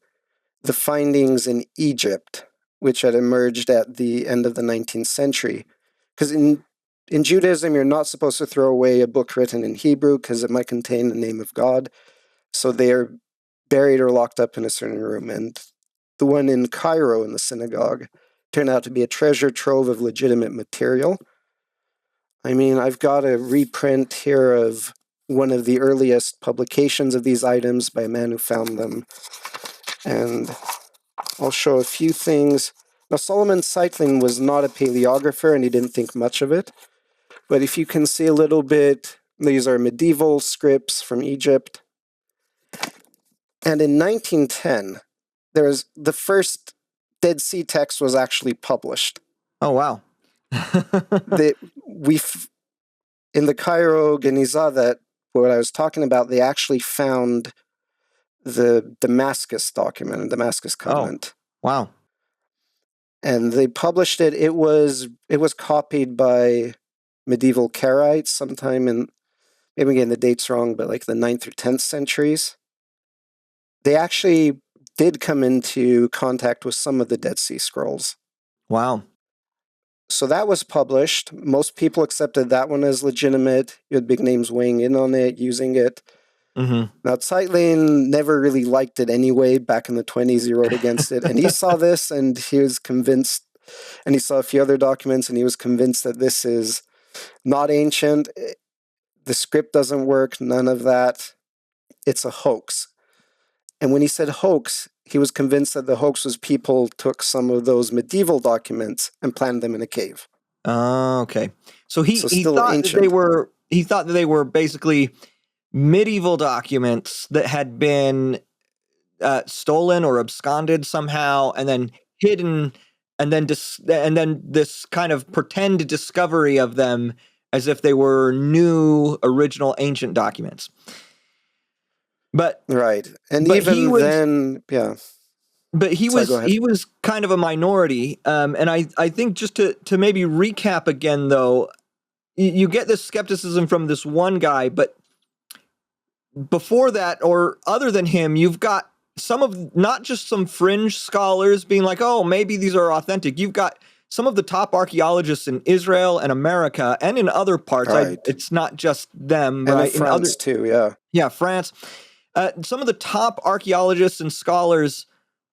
the findings in Egypt, which had emerged at the end of the 19th century. Because in Judaism, you're not supposed to throw away a book written in Hebrew because it might contain the name of God. So they are buried or locked up in a certain room. And the one in Cairo in the synagogue turned out to be a treasure trove of legitimate material. I mean, I've got a reprint here of one of the earliest publications of these items by a man who found them. And I'll show a few things. Now, Solomon Zeitlin was not a paleographer, and he didn't think much of it. But if you can see a little bit, these are medieval scripts from Egypt. And in 1910, there was the first Dead Sea text was actually published. Oh, wow. In the Cairo Geniza, that what I was talking about, they actually found the Damascus document, a Damascus covenant. Oh, wow. And they published it. It was copied by medieval Karaites sometime in, maybe getting the dates wrong, but like the 9th or 10th centuries. They actually did come into contact with some of the Dead Sea Scrolls. Wow. So that was published. Most people accepted that one as legitimate. You had big names weighing in on it, using it. Now, Zeitlin never really liked it anyway. Back in the 1920s, he wrote against it. And he saw this, and he was convinced, and he saw a few other documents, and he was convinced that this is not ancient. The script doesn't work, none of that. It's a hoax. And when he said hoax, he was convinced that the hoax was people took some of those medieval documents and planted them in a cave. Okay. So So he still thought that ancient. he thought that they were basically medieval documents that had been stolen or absconded somehow, and then hidden, and then this kind of pretend discovery of them as if they were new, original, ancient documents. But Right. And but he even was then, yeah. but he Sorry, go was ahead. he was kind of a minority. And I think just to maybe recap again, though, you get this skepticism from this one guy, but before that, or other than him, you've got some of, not just some fringe scholars being like, oh, maybe these are authentic. You've got some of the top archaeologists in Israel and America and in other parts. Right. It's not just them, And in right? In France other, too, yeah. yeah, France. Some of the top archaeologists and scholars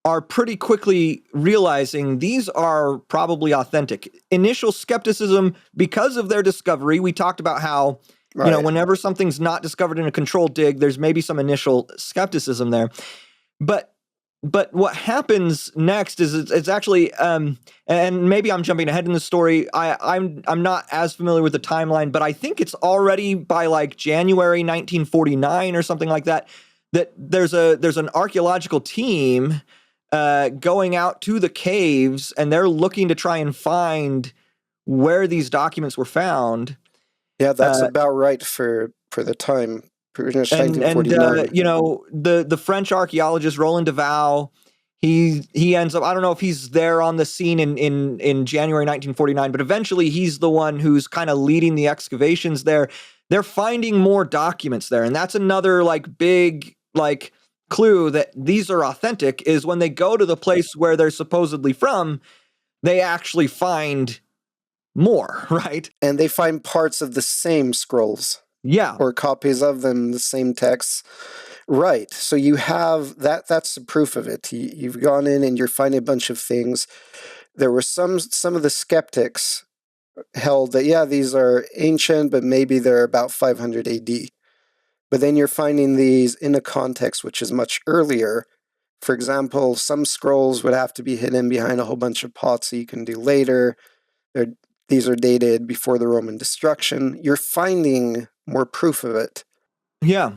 are pretty quickly realizing these are probably authentic. Initial skepticism because of their discovery. We talked about how, Right. whenever something's not discovered in a controlled dig, there's maybe some initial skepticism there. But what happens next is it's actually, and maybe I'm jumping ahead in the story. I'm not as familiar with the timeline, but I think it's already by like January 1949 or something like that. That there's an archaeological team going out to the caves, and they're looking to try and find where these documents were found. Yeah, that's Uh, about right for the time. Pretty much and 1949. the French archaeologist Roland Duval, he ends up, I don't know if he's there on the scene in January 1949, but eventually he's the one who's kind of leading the excavations there. They're finding more documents there, and that's another like big like clue that these are authentic, is when they go to the place where they're supposedly from, they actually find more, right? And they find parts of the same scrolls Yeah. or copies of them, the same texts. Right. So you have that's the proof of it. You've gone in and you're finding a bunch of things. There were some of the skeptics held that, yeah, these are ancient, but maybe they're about 500 AD. But then you're finding these in a context which is much earlier. For example, some scrolls would have to be hidden behind a whole bunch of pots that you can do later. They're, these are dated before the Roman destruction. You're finding more proof of it. Yeah.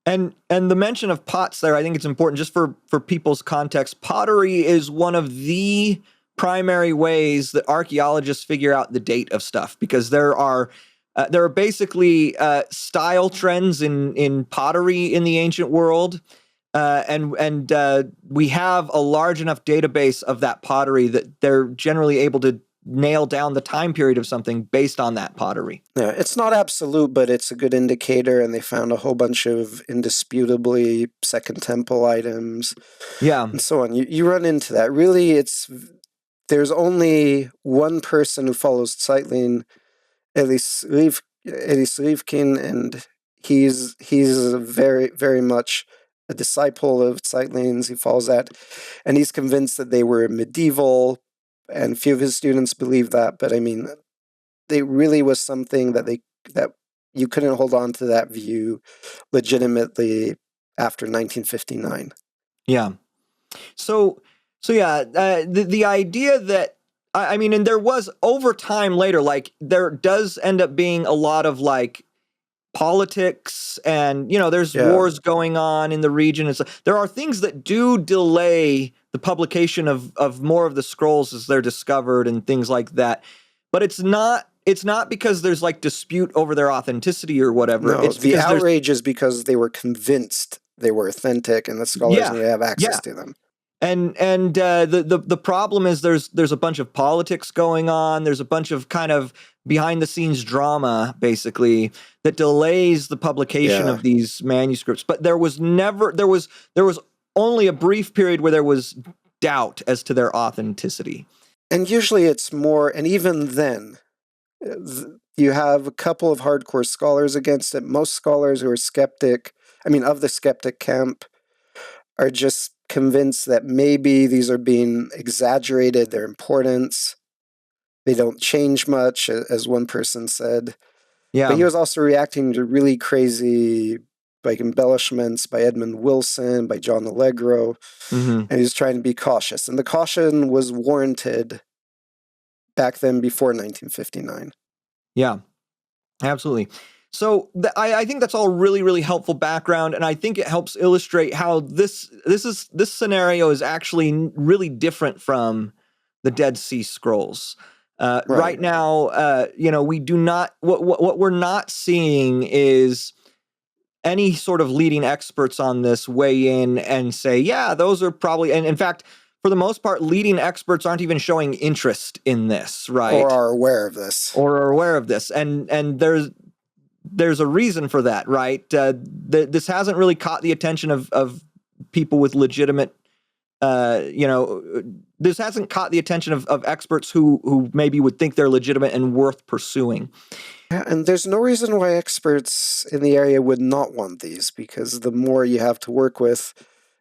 And the mention of pots there, I think it's important just for people's context. Pottery is one of the primary ways that archaeologists figure out the date of stuff, because there are basically style trends in pottery in the ancient world. And we have a large enough database of that pottery that they're generally able to nail down the time period of something based on that pottery. Yeah, it's not absolute, but it's a good indicator, and they found a whole bunch of indisputably Second Temple items, Yeah. and so on. You run into that. Really, there's only one person who follows Zeitlin, Elis Rivkin, and he's very, very much a disciple of Zeitlin's. He follows that, and he's convinced that they were medieval, and few of his students believe that. But I mean, it really was something that you couldn't hold on to that view legitimately after 1959. Yeah. So yeah, the idea that, I mean, and there was over time later, like there does end up being a lot of like politics, and there's Yeah. wars going on in the region, and so there are things that do delay the publication of more of the scrolls as they're discovered and things like that. But it's not because there's like dispute over their authenticity or whatever. No, It's the because there's outrage is because they were convinced they were authentic, and the scholars yeah need to have access yeah. to them. And the problem is there's a bunch of politics going on. There's a bunch of kind of behind the scenes drama, basically, that delays the publication Yeah. of these manuscripts. But there was only a brief period where there was doubt as to their authenticity. And usually it's more, and even then, you have a couple of hardcore scholars against it. Most scholars who are of the skeptic camp, are just convinced that maybe these are being exaggerated, their importance. They don't change much, as one person said. But Yeah. he was also reacting to really crazy by embellishments, by Edmund Wilson, by John Allegro, Mm-hmm. and he was trying to be cautious. And the caution was warranted back then before 1959. Yeah, absolutely. So I think that's all really, really helpful background, and I think it helps illustrate how this scenario is actually really different from the Dead Sea Scrolls. Right now, we do not what we're not seeing is any sort of leading experts on this weigh in and say, yeah, those are probably, and in fact, for the most part, leading experts aren't even showing interest in this, right? Or are aware of this. And there's a reason for that, right? This hasn't really caught the attention of people with legitimate, this hasn't caught the attention of experts who maybe would think they're legitimate and worth pursuing. Yeah, and there's no reason why experts in the area would not want these, because the more you have to work with,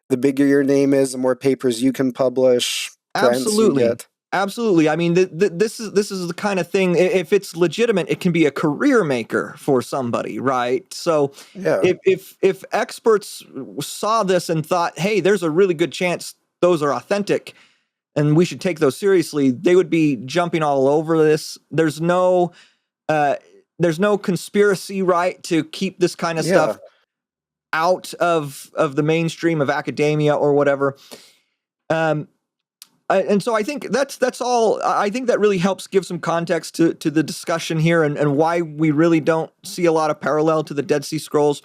the bigger your name is, the more papers you can publish, grants you get. Absolutely. I mean, this is the kind of thing, if it's legitimate, it can be a career maker for somebody, right? So Yeah. if experts saw this and thought, hey, there's a really good chance those are authentic and we should take those seriously, they would be jumping all over this. There's no conspiracy, right, to keep this kind of stuff out of the mainstream of academia or whatever. And so I think that's all. I think that really helps give some context to the discussion here and why we really don't see a lot of parallel to the Dead Sea Scrolls.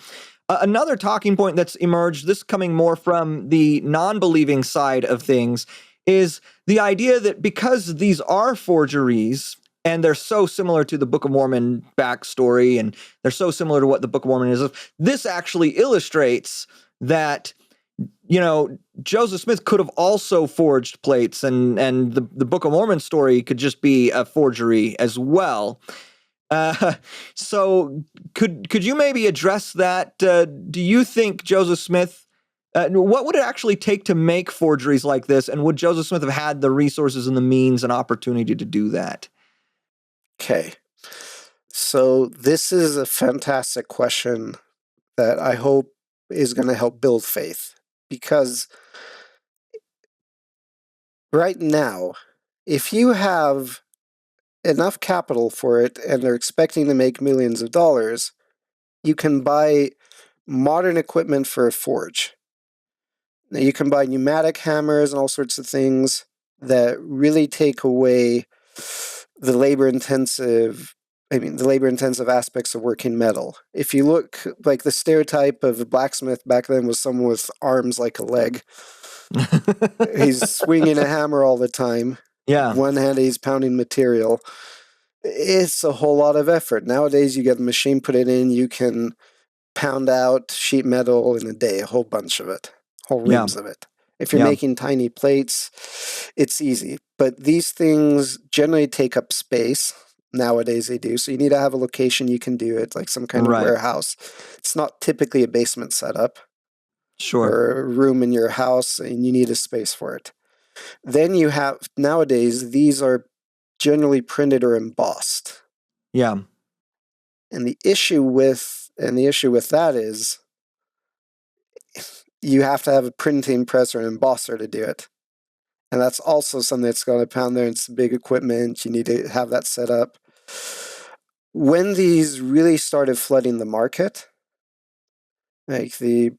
Another talking point that's emerged, this coming more from the non-believing side of things, is the idea that because these are forgeries and they're so similar to the Book of Mormon backstory and they're so similar to what the Book of Mormon is, this actually illustrates that Joseph Smith could have also forged plates, and the Book of Mormon story could just be a forgery as well. So could you maybe address that? Do you think Joseph Smith, what would it actually take to make forgeries like this, and would Joseph Smith have had the resources and the means and opportunity to do that? Okay. So this is a fantastic question that I hope is going to help build faith. Because right now, if you have enough capital for it and they're expecting to make millions of dollars, you can buy modern equipment for a forge. Now, you can buy pneumatic hammers and all sorts of things that really take away the labor-intensive aspects of working metal. If you look, like the stereotype of a blacksmith back then was someone with arms like a leg. He's swinging a hammer all the time. Yeah. One hand he's pounding material. It's a whole lot of effort. Nowadays you get a machine, put it in, you can pound out sheet metal in a day, a whole bunch of it, whole reams of it. If you're making tiny plates, it's easy. But these things generally take up space. Nowadays they do. So you need to have a location you can do it, like some kind of warehouse. It's not typically a basement setup. Sure. Or a room in your house, and you need a space for it. Then you have, nowadays, these are generally printed or embossed. Yeah. And the issue with that is you have to have a printing press or an embosser to do it. And that's also something that's going to pound there. It's big equipment. You need to have that set up. When these really started flooding the market, like the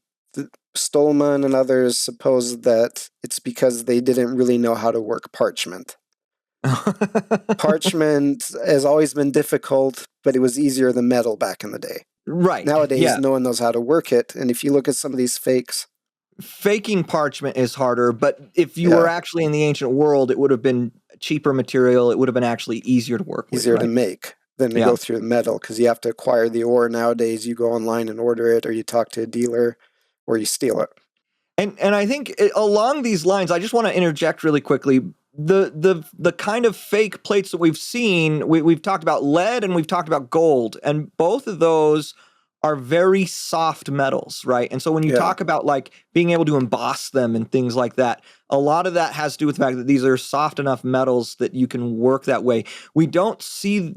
Stolman and others supposed that it's because they didn't really know how to work parchment. Parchment has always been difficult, but it was easier than metal back in the day. Right. Nowadays, no one knows how to work it. And if you look at some of these fakes, faking parchment is harder, but if you were actually in the ancient world, it would have been cheaper material. It would have been actually easier to work with. Easier to make than to go through the metal, because you have to acquire the ore nowadays. You go online and order it, or you talk to a dealer, or you steal it. And I think along these lines, I just want to interject really quickly. The kind of fake plates that we've seen, we've talked about lead and we've talked about gold, and both of those are very soft metals, right? And so when you talk about like being able to emboss them and things like that, a lot of that has to do with the fact that these are soft enough metals that you can work that way. We don't see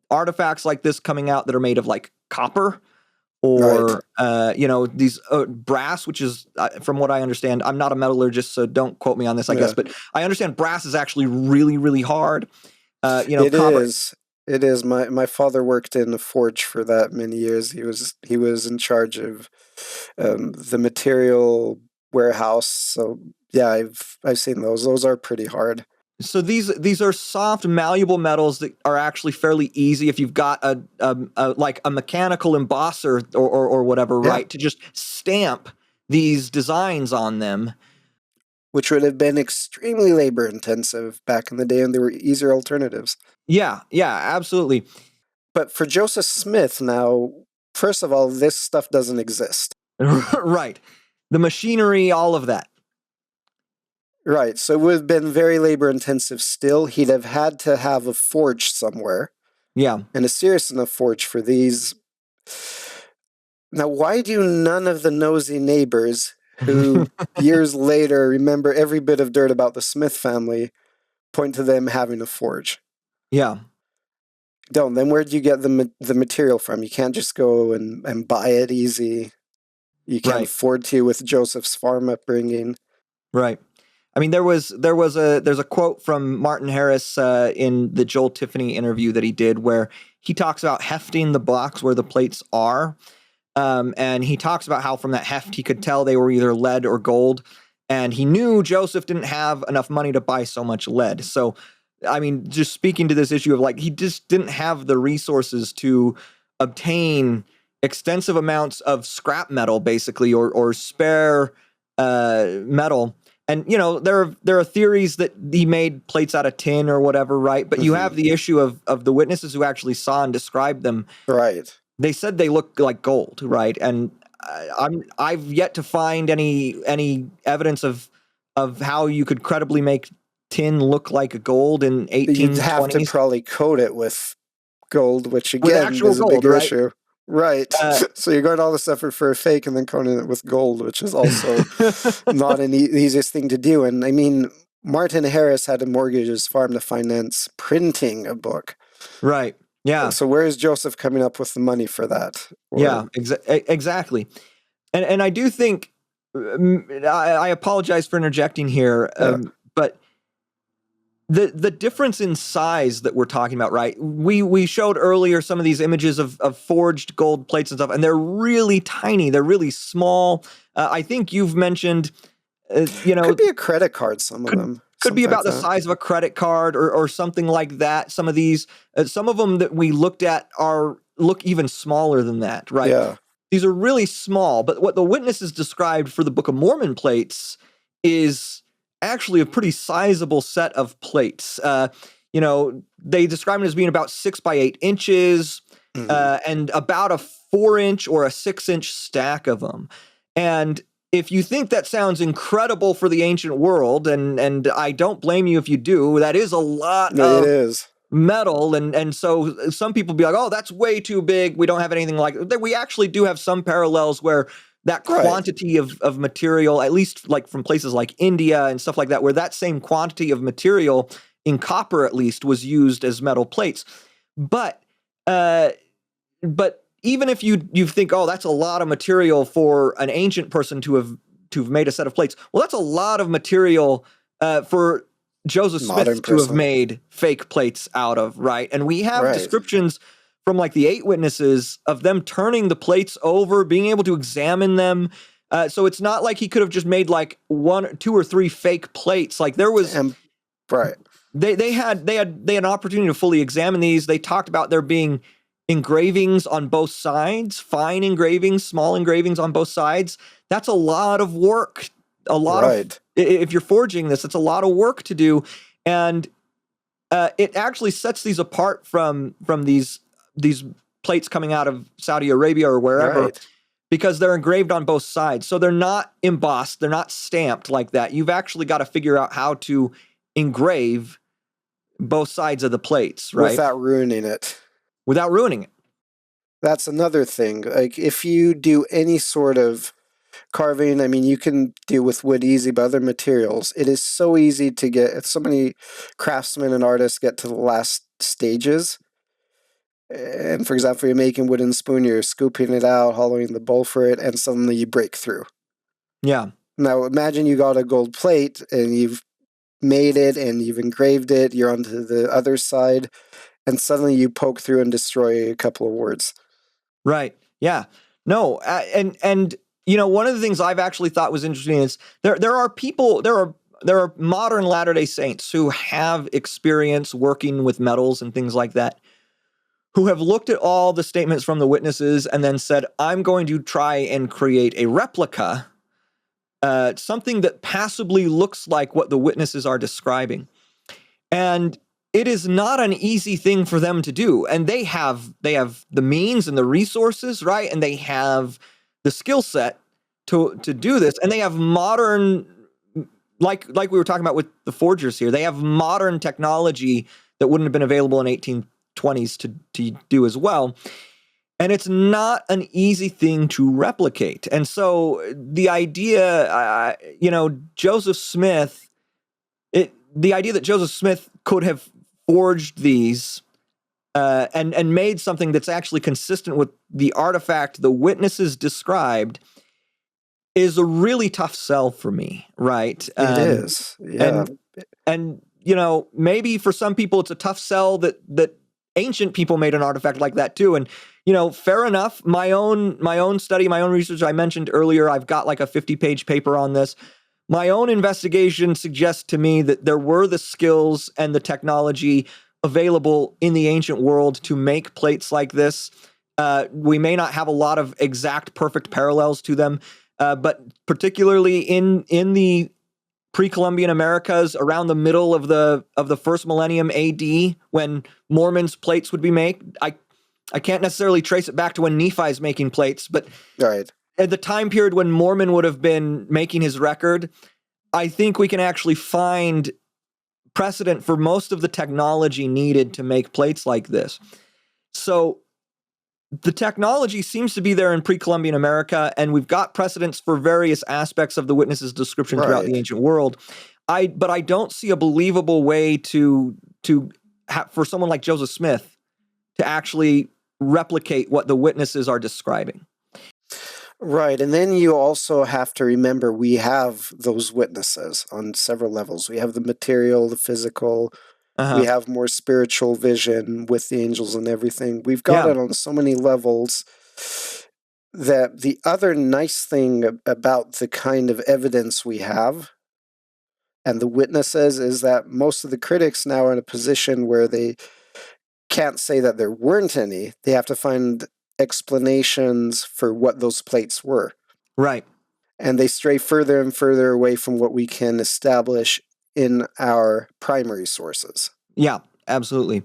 artifacts like this coming out that are made of like copper Right. or these brass, which is from what I understand, I'm not a metallurgist, so don't quote me on this, I guess, Yeah. but I understand brass is actually really, really hard. It Copper. is. It is. My father worked in a forge for that many years. He was in charge of the material warehouse. So yeah, I've seen those. Those are pretty hard. So these are soft, malleable metals that are actually fairly easy if you've got like a mechanical embosser or whatever, Yeah, right? To just stamp these designs on them. which would have been extremely labor intensive back in the day, and there were easier alternatives. Yeah, absolutely. But for Joseph Smith now, first of all, this stuff doesn't exist. Right. The machinery, all of that. Right, so it would have been very labor intensive still. He'd have had to have a forge somewhere, Yeah. and a serious enough forge for these. Now, why do none of the nosy neighbors who years later remember every bit of dirt about the Smith family point to them having a forge? Yeah. Don't. Then where'd you get the material from? You can't just go and buy it easy. You can't Right. afford to with Joseph's farm upbringing. Right. I mean, there's a quote from Martin Harris in the Joel Tiffany interview that he did where he talks about hefting the blocks where the plates are. And he talks about how from that heft he could tell they were either lead or gold. And he knew Joseph didn't have enough money to buy so much lead. So, I mean, just speaking to this issue of like, he just didn't have the resources to obtain extensive amounts of scrap metal, basically, or spare metal. And there are theories that he made plates out of tin or whatever, right? But you have the issue of the witnesses who actually saw and described them. Right. They said they look like gold, right? And I've yet to find any evidence of how you could credibly make tin look like a gold in You'd have to 1820s probably coat it with gold, which with again actual is a gold, bigger right? issue. Right. Uh, So you're going to all this effort for a fake and then coating it with gold, which is also not an easiest thing to do. And I mean, Martin Harris had to mortgage his farm to finance printing a book. right. Yeah. So where is Joseph coming up with the money for that? Yeah. Exactly. And I do think I apologize for interjecting here, Yeah. but the difference in size that we're talking about, right? We showed earlier some of these images of forged gold plates and stuff, and they're really tiny. They're really small. I think you've mentioned, Could be a credit card, some of could them. could be Something like about the that. size of a credit card or something like that. Some of these, some of them that we looked at look even smaller than that, right? Yeah. These are really small, but what the witnesses described for the Book of Mormon plates is actually a pretty sizable set of plates. They describe it as being about 6 by 8 inches Mhm. and about a 4 inch or a 6 inch stack of them. And if you think that sounds incredible for the ancient world, and I don't blame you if you do, that is a lot It of is. metal, and so some people be like, oh, that's way too big, we don't have anything like that. We actually do have some parallels where that Right. quantity of material, at least like from places like India and stuff like that, where that same quantity of material in copper at least was used as metal plates. But uh but even if you think, oh, that's a lot of material for an ancient person to have made a set of plates, well, that's a lot of material for Joseph Modern Smith to have person. made fake plates out of, right? And we have Right. descriptions from like the 8 witnesses of them turning the plates over, being able to examine them. So it's not like he could have just made like one, two, or three fake plates. Like there was, And right. they had an opportunity to fully examine these. They talked about there being engravings on both sides, fine engravings, small engravings on both sides. That's a lot of work. Right. If you're forging this, it's a lot of work to do, and it actually sets these apart from these plates coming out of Saudi Arabia or wherever, Right. because they're engraved on both sides. So they're not embossed, they're not stamped like that. You've actually got to figure out how to engrave both sides of the plates, right? Without ruining it. Without ruining it. That's another thing. Like if you do any sort of carving, I mean, you can do with wood easy, but other materials, it is so easy to get. So many craftsmen and artists get to the last stages, And for example, you're making wooden spoon, you're scooping it out, hollowing the bowl for it, and suddenly you break through. Yeah. Now imagine you got a gold plate and you've made it and you've engraved it, you're onto the other side, and suddenly you poke through and destroy a couple of words. Right. Yeah. No. And one of the things I've actually thought was interesting is there are modern Latter-day Saints who have experience working with metals and things like that, who have looked at all the statements from the witnesses and then said, I'm going to try and create a replica, something that passably looks like what the witnesses are describing. And it is not an easy thing for them to do. And they have the means and the resources, right? And they have the skill set to do this. And they have modern, like we were talking about with the forgers here, they have modern technology that wouldn't have been available in 1820s to do as well. And it's not an easy thing to replicate. And so the idea, Joseph Smith, the idea that Joseph Smith could have forged these and made something that's actually consistent with the artifact the witnesses described is a really tough sell for me, right? It is, yeah. And maybe for some people it's a tough sell that ancient people made an artifact like that too. And fair enough. My own study, my own research I mentioned earlier, I've got like a 50-page paper on this. My own investigation suggests to me that there were the skills and the technology available in the ancient world to make plates like this. We may not have a lot of exact perfect parallels to them, but particularly in the pre-Columbian Americas around the middle of the first millennium AD, when Mormon's plates would be made, I can't necessarily trace it back to when Nephi's making plates, but right. At the time period when Mormon would have been making his record, I think we can actually find precedent for most of the technology needed to make plates like this. So the technology seems to be there in pre-Columbian America, and we've got precedents for various aspects of the witness's description throughout the ancient world. But I don't see a believable way for someone like Joseph Smith to actually replicate what the witnesses are describing. Right. And then you also have to remember we have those witnesses on several levels. We have the material, the physical. We have more spiritual vision with the angels and everything. We've got it on so many levels that the other nice thing about the kind of evidence we have and the witnesses is that most of the critics now are in a position where they can't say that there weren't any. They have to find explanations for what those plates were. Right. And they stray further and further away from what we can establish in our primary sources. Yeah, absolutely.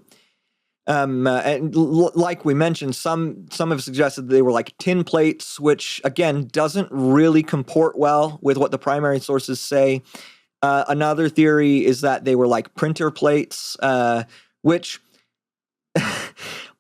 And like we mentioned, some have suggested they were like tin plates, which again doesn't really comport well with what the primary sources say. Another theory is that they were like printer plates, which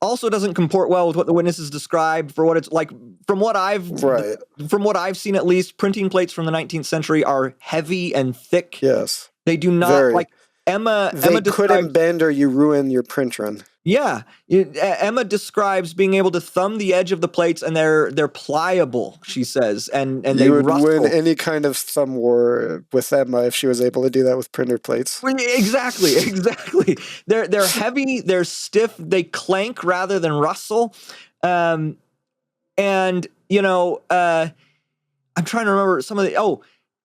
also doesn't comport well with what the witnesses describe for what it's like. From what I've seen, at least, printing plates from the 19th century are heavy and thick. Yes, they do not like Emma. They couldn't bend, or you ruin your print run. Yeah, Emma describes being able to thumb the edge of the plates, and they're pliable. She says, and they would rustle. win any kind of thumb war with Emma if she was able to do that with printer plates. Exactly. They're heavy, they're stiff, they clank rather than rustle, and I'm trying to remember some of the.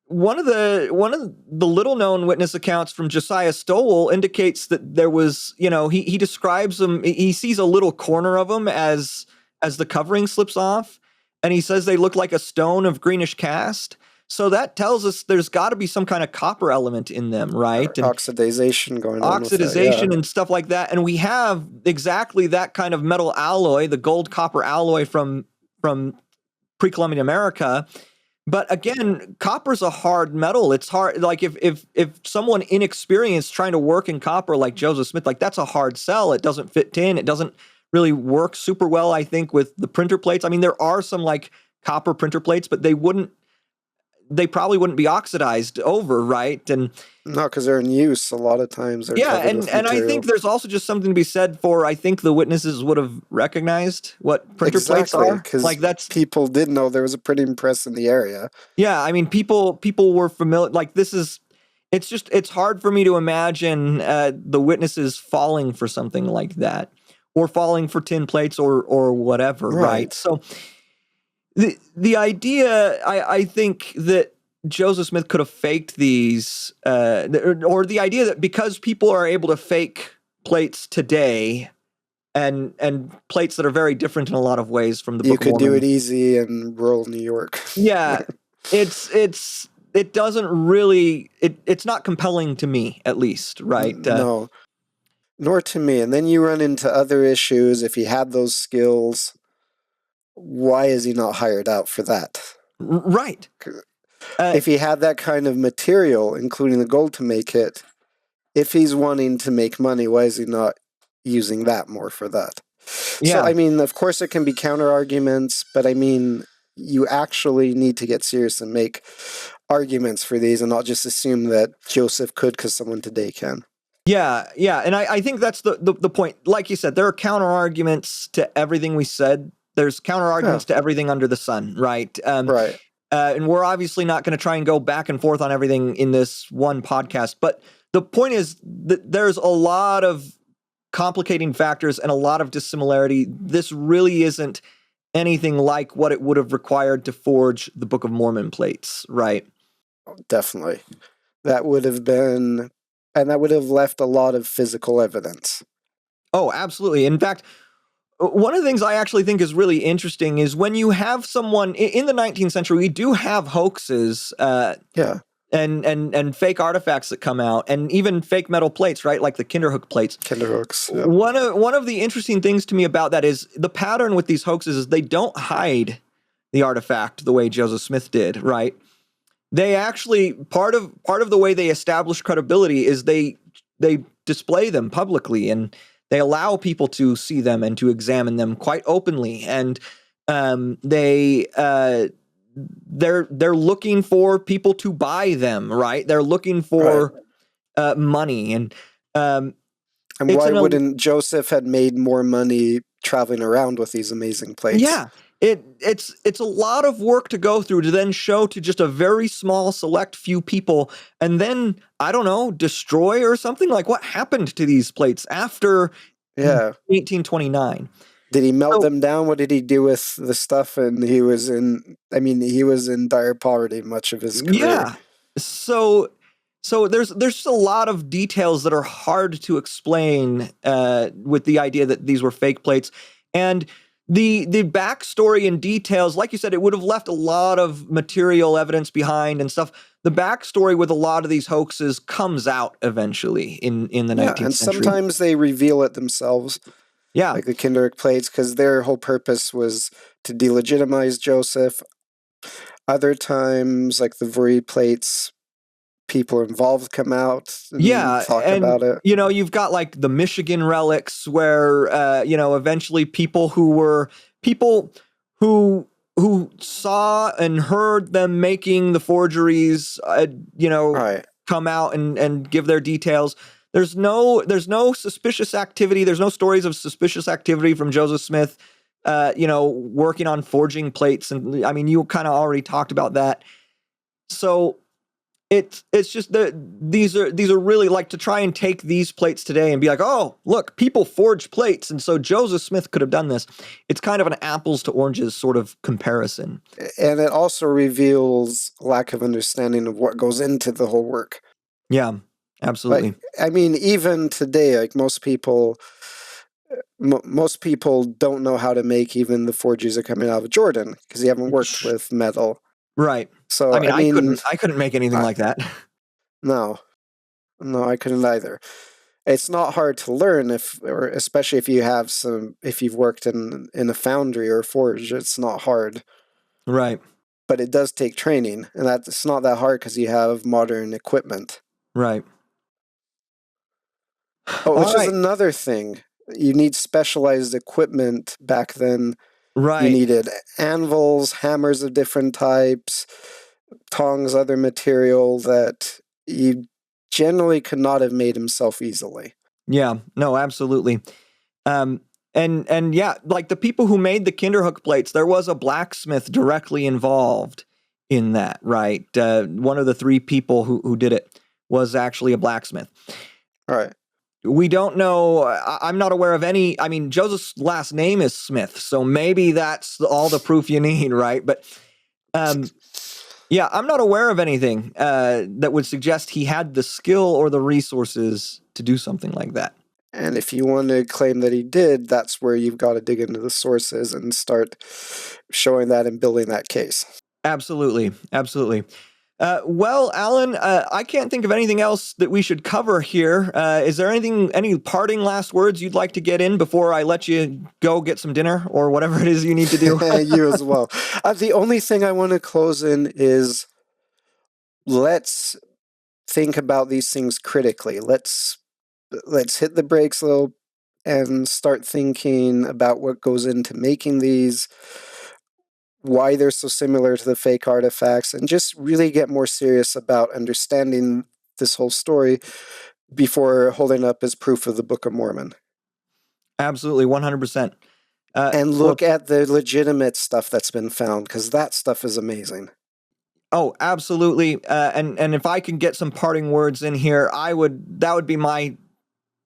One of the little known witness accounts from Josiah Stowell indicates that there was, he describes them. He sees a little corner of them as the covering slips off, and he says they look like a stone of greenish cast. So that tells us there's got to be some kind of copper element in them, right? And oxidization going on. Oxidization and stuff like that. And we have exactly that kind of metal alloy, the gold copper alloy from pre-Columbian America. But again, copper's a hard metal. It's hard. Like if someone inexperienced trying to work in copper like Joseph Smith, like that's a hard sell. It doesn't fit tin. It doesn't really work super well, I think, with the printer plates. I mean, there are some like copper printer plates, but they wouldn't they probably wouldn't be oxidized over, right? And No, because they're in use a lot of times. They're yeah, covered with and I material. think there's also just something to be said for, I think the witnesses would have recognized what printer plates Exactly, are. because Like that's people did know there was a printing press in the area. yeah, I mean people were familiar. Like this is it's hard for me to imagine the witnesses falling for something like that, or falling for tin plates or whatever, right? Right. So the idea, I think that Joseph Smith could have faked these, or the idea that because people are able to fake plates today, and plates that are very different in a lot of ways from the You Book of could do Mormon. it easy in rural New York. Yeah, it doesn't really it's not compelling to me, at least, right? No, nor to me. And then you run into other issues. If he had those skills, why is he not hired out for that? Right. If he had that kind of material, including the gold to make it, if he's wanting to make money, why is he not using that more for that? Yeah. So, I mean, of course, it can be counter arguments, but I mean, you actually need to get serious and make arguments for these and not just assume that Joseph could because someone today can. Yeah, and I think that's the point. Like you said, there are counter arguments to everything we said. There's counter arguments to everything under the sun, right? Right. And we're obviously not going to try and go back and forth on everything in this one podcast. But the point is that there's a lot of complicating factors and a lot of dissimilarity. This really isn't anything like what it would have required to forge the Book of Mormon plates, right? Definitely. That would have been, and that would have left a lot of physical evidence. Oh, absolutely. In fact, one of the things I actually think is really interesting is when you have someone in the 19th century, we do have hoaxes, and fake artifacts that come out, and even fake metal plates, right? Like the Kinderhook plates. Kinderhooks. Yeah. One of the interesting things to me about that is the pattern with these hoaxes is they don't hide the artifact the way Joseph Smith did, right? They actually part of the way they establish credibility is they display them publicly, and they allow people to see them and to examine them quite openly, and they're looking for people to buy them, right? They're looking for money, and why wouldn't Joseph had made more money traveling around with these amazing plates? Yeah, it's a lot of work to go through to then show to just a very small select few people, and then I don't know, destroy or something. Like what happened to these plates after 1829? Did he melt them down? What did he do with the stuff? And he was in dire poverty much of his career. Yeah. So there's just a lot of details that are hard to explain with the idea that these were fake plates. And the backstory and details, like you said, it would have left a lot of material evidence behind and stuff. The backstory with a lot of these hoaxes comes out eventually in the 19th and century. Sometimes they reveal it themselves. Yeah. Like the Kinderhook plates, because their whole purpose was to delegitimize Joseph. Other times, like the Vuri plates, people involved come out and talk about it. You know, you've got like the Michigan relics where, eventually people who saw and heard them making the forgeries, come out and give their details. There's no suspicious activity. There's no stories of suspicious activity from Joseph Smith, working on forging plates. And I mean, you kind of already talked about that. So it's just that these are really like to try and take these plates today and be like, oh, look, people forge plates, and so Joseph Smith could have done this. It's kind of an apples to oranges sort of comparison. And it also reveals lack of understanding of what goes into the whole work. Yeah, absolutely. Like, I mean, even today, like most people don't know how to make even the forgeries that are coming out of Jordan because they haven't worked with metal. Right. So I couldn't make anything like that. No, I couldn't either. It's not hard to learn especially if you've worked in a foundry or a forge. It's not hard. Right. But it does take training, and it's not that hard because you have modern equipment. Right. Oh, which is another thing. You need specialized equipment back then. Right. You needed anvils, hammers of different types, tongs, other material that he generally could not have made himself easily. Yeah, no, absolutely. Um, and yeah, like the people who made the Kinderhook plates, there was a blacksmith directly involved in that, right? One of the three people who did it was actually a blacksmith. All right. We don't know. I'm not aware of any. I mean, Joseph's last name is Smith, so maybe that's all the proof you need, right? But yeah, I'm not aware of anything that would suggest he had the skill or the resources to do something like that. And if you want to claim that he did, that's where you've got to dig into the sources and start showing that and building that case. Absolutely. Absolutely. Well, Alan, I can't think of anything else that we should cover here. Is there any parting last words you'd like to get in before I let you go get some dinner or whatever it is you need to do? You as well. The only thing I want to close in is let's think about these things critically. Let's hit the brakes a little and start thinking about what goes into making these, why they're so similar to the fake artifacts, and just really get more serious about understanding this whole story before holding up as proof of the Book of Mormon. Absolutely, 100%. And look at the legitimate stuff that's been found, because that stuff is amazing. Oh, absolutely. And if I can get some parting words in here, that would be my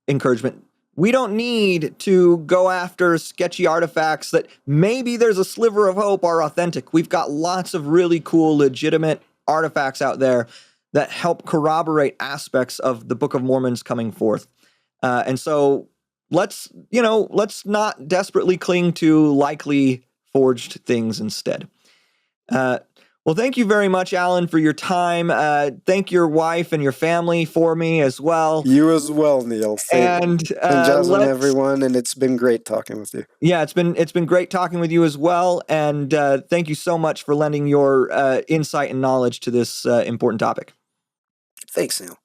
encouragement. We don't need to go after sketchy artifacts that maybe there's a sliver of hope are authentic. We've got lots of really cool, legitimate artifacts out there that help corroborate aspects of the Book of Mormon's coming forth. And so let's not desperately cling to likely forged things instead. Well, thank you very much, Alan, for your time. Thank your wife and your family for me as well. You as well, Neal. And Jasmine, everyone, and it's been great talking with you. Yeah, it's been great talking with you as well. And thank you so much for lending your insight and knowledge to this important topic. Thanks, Neal.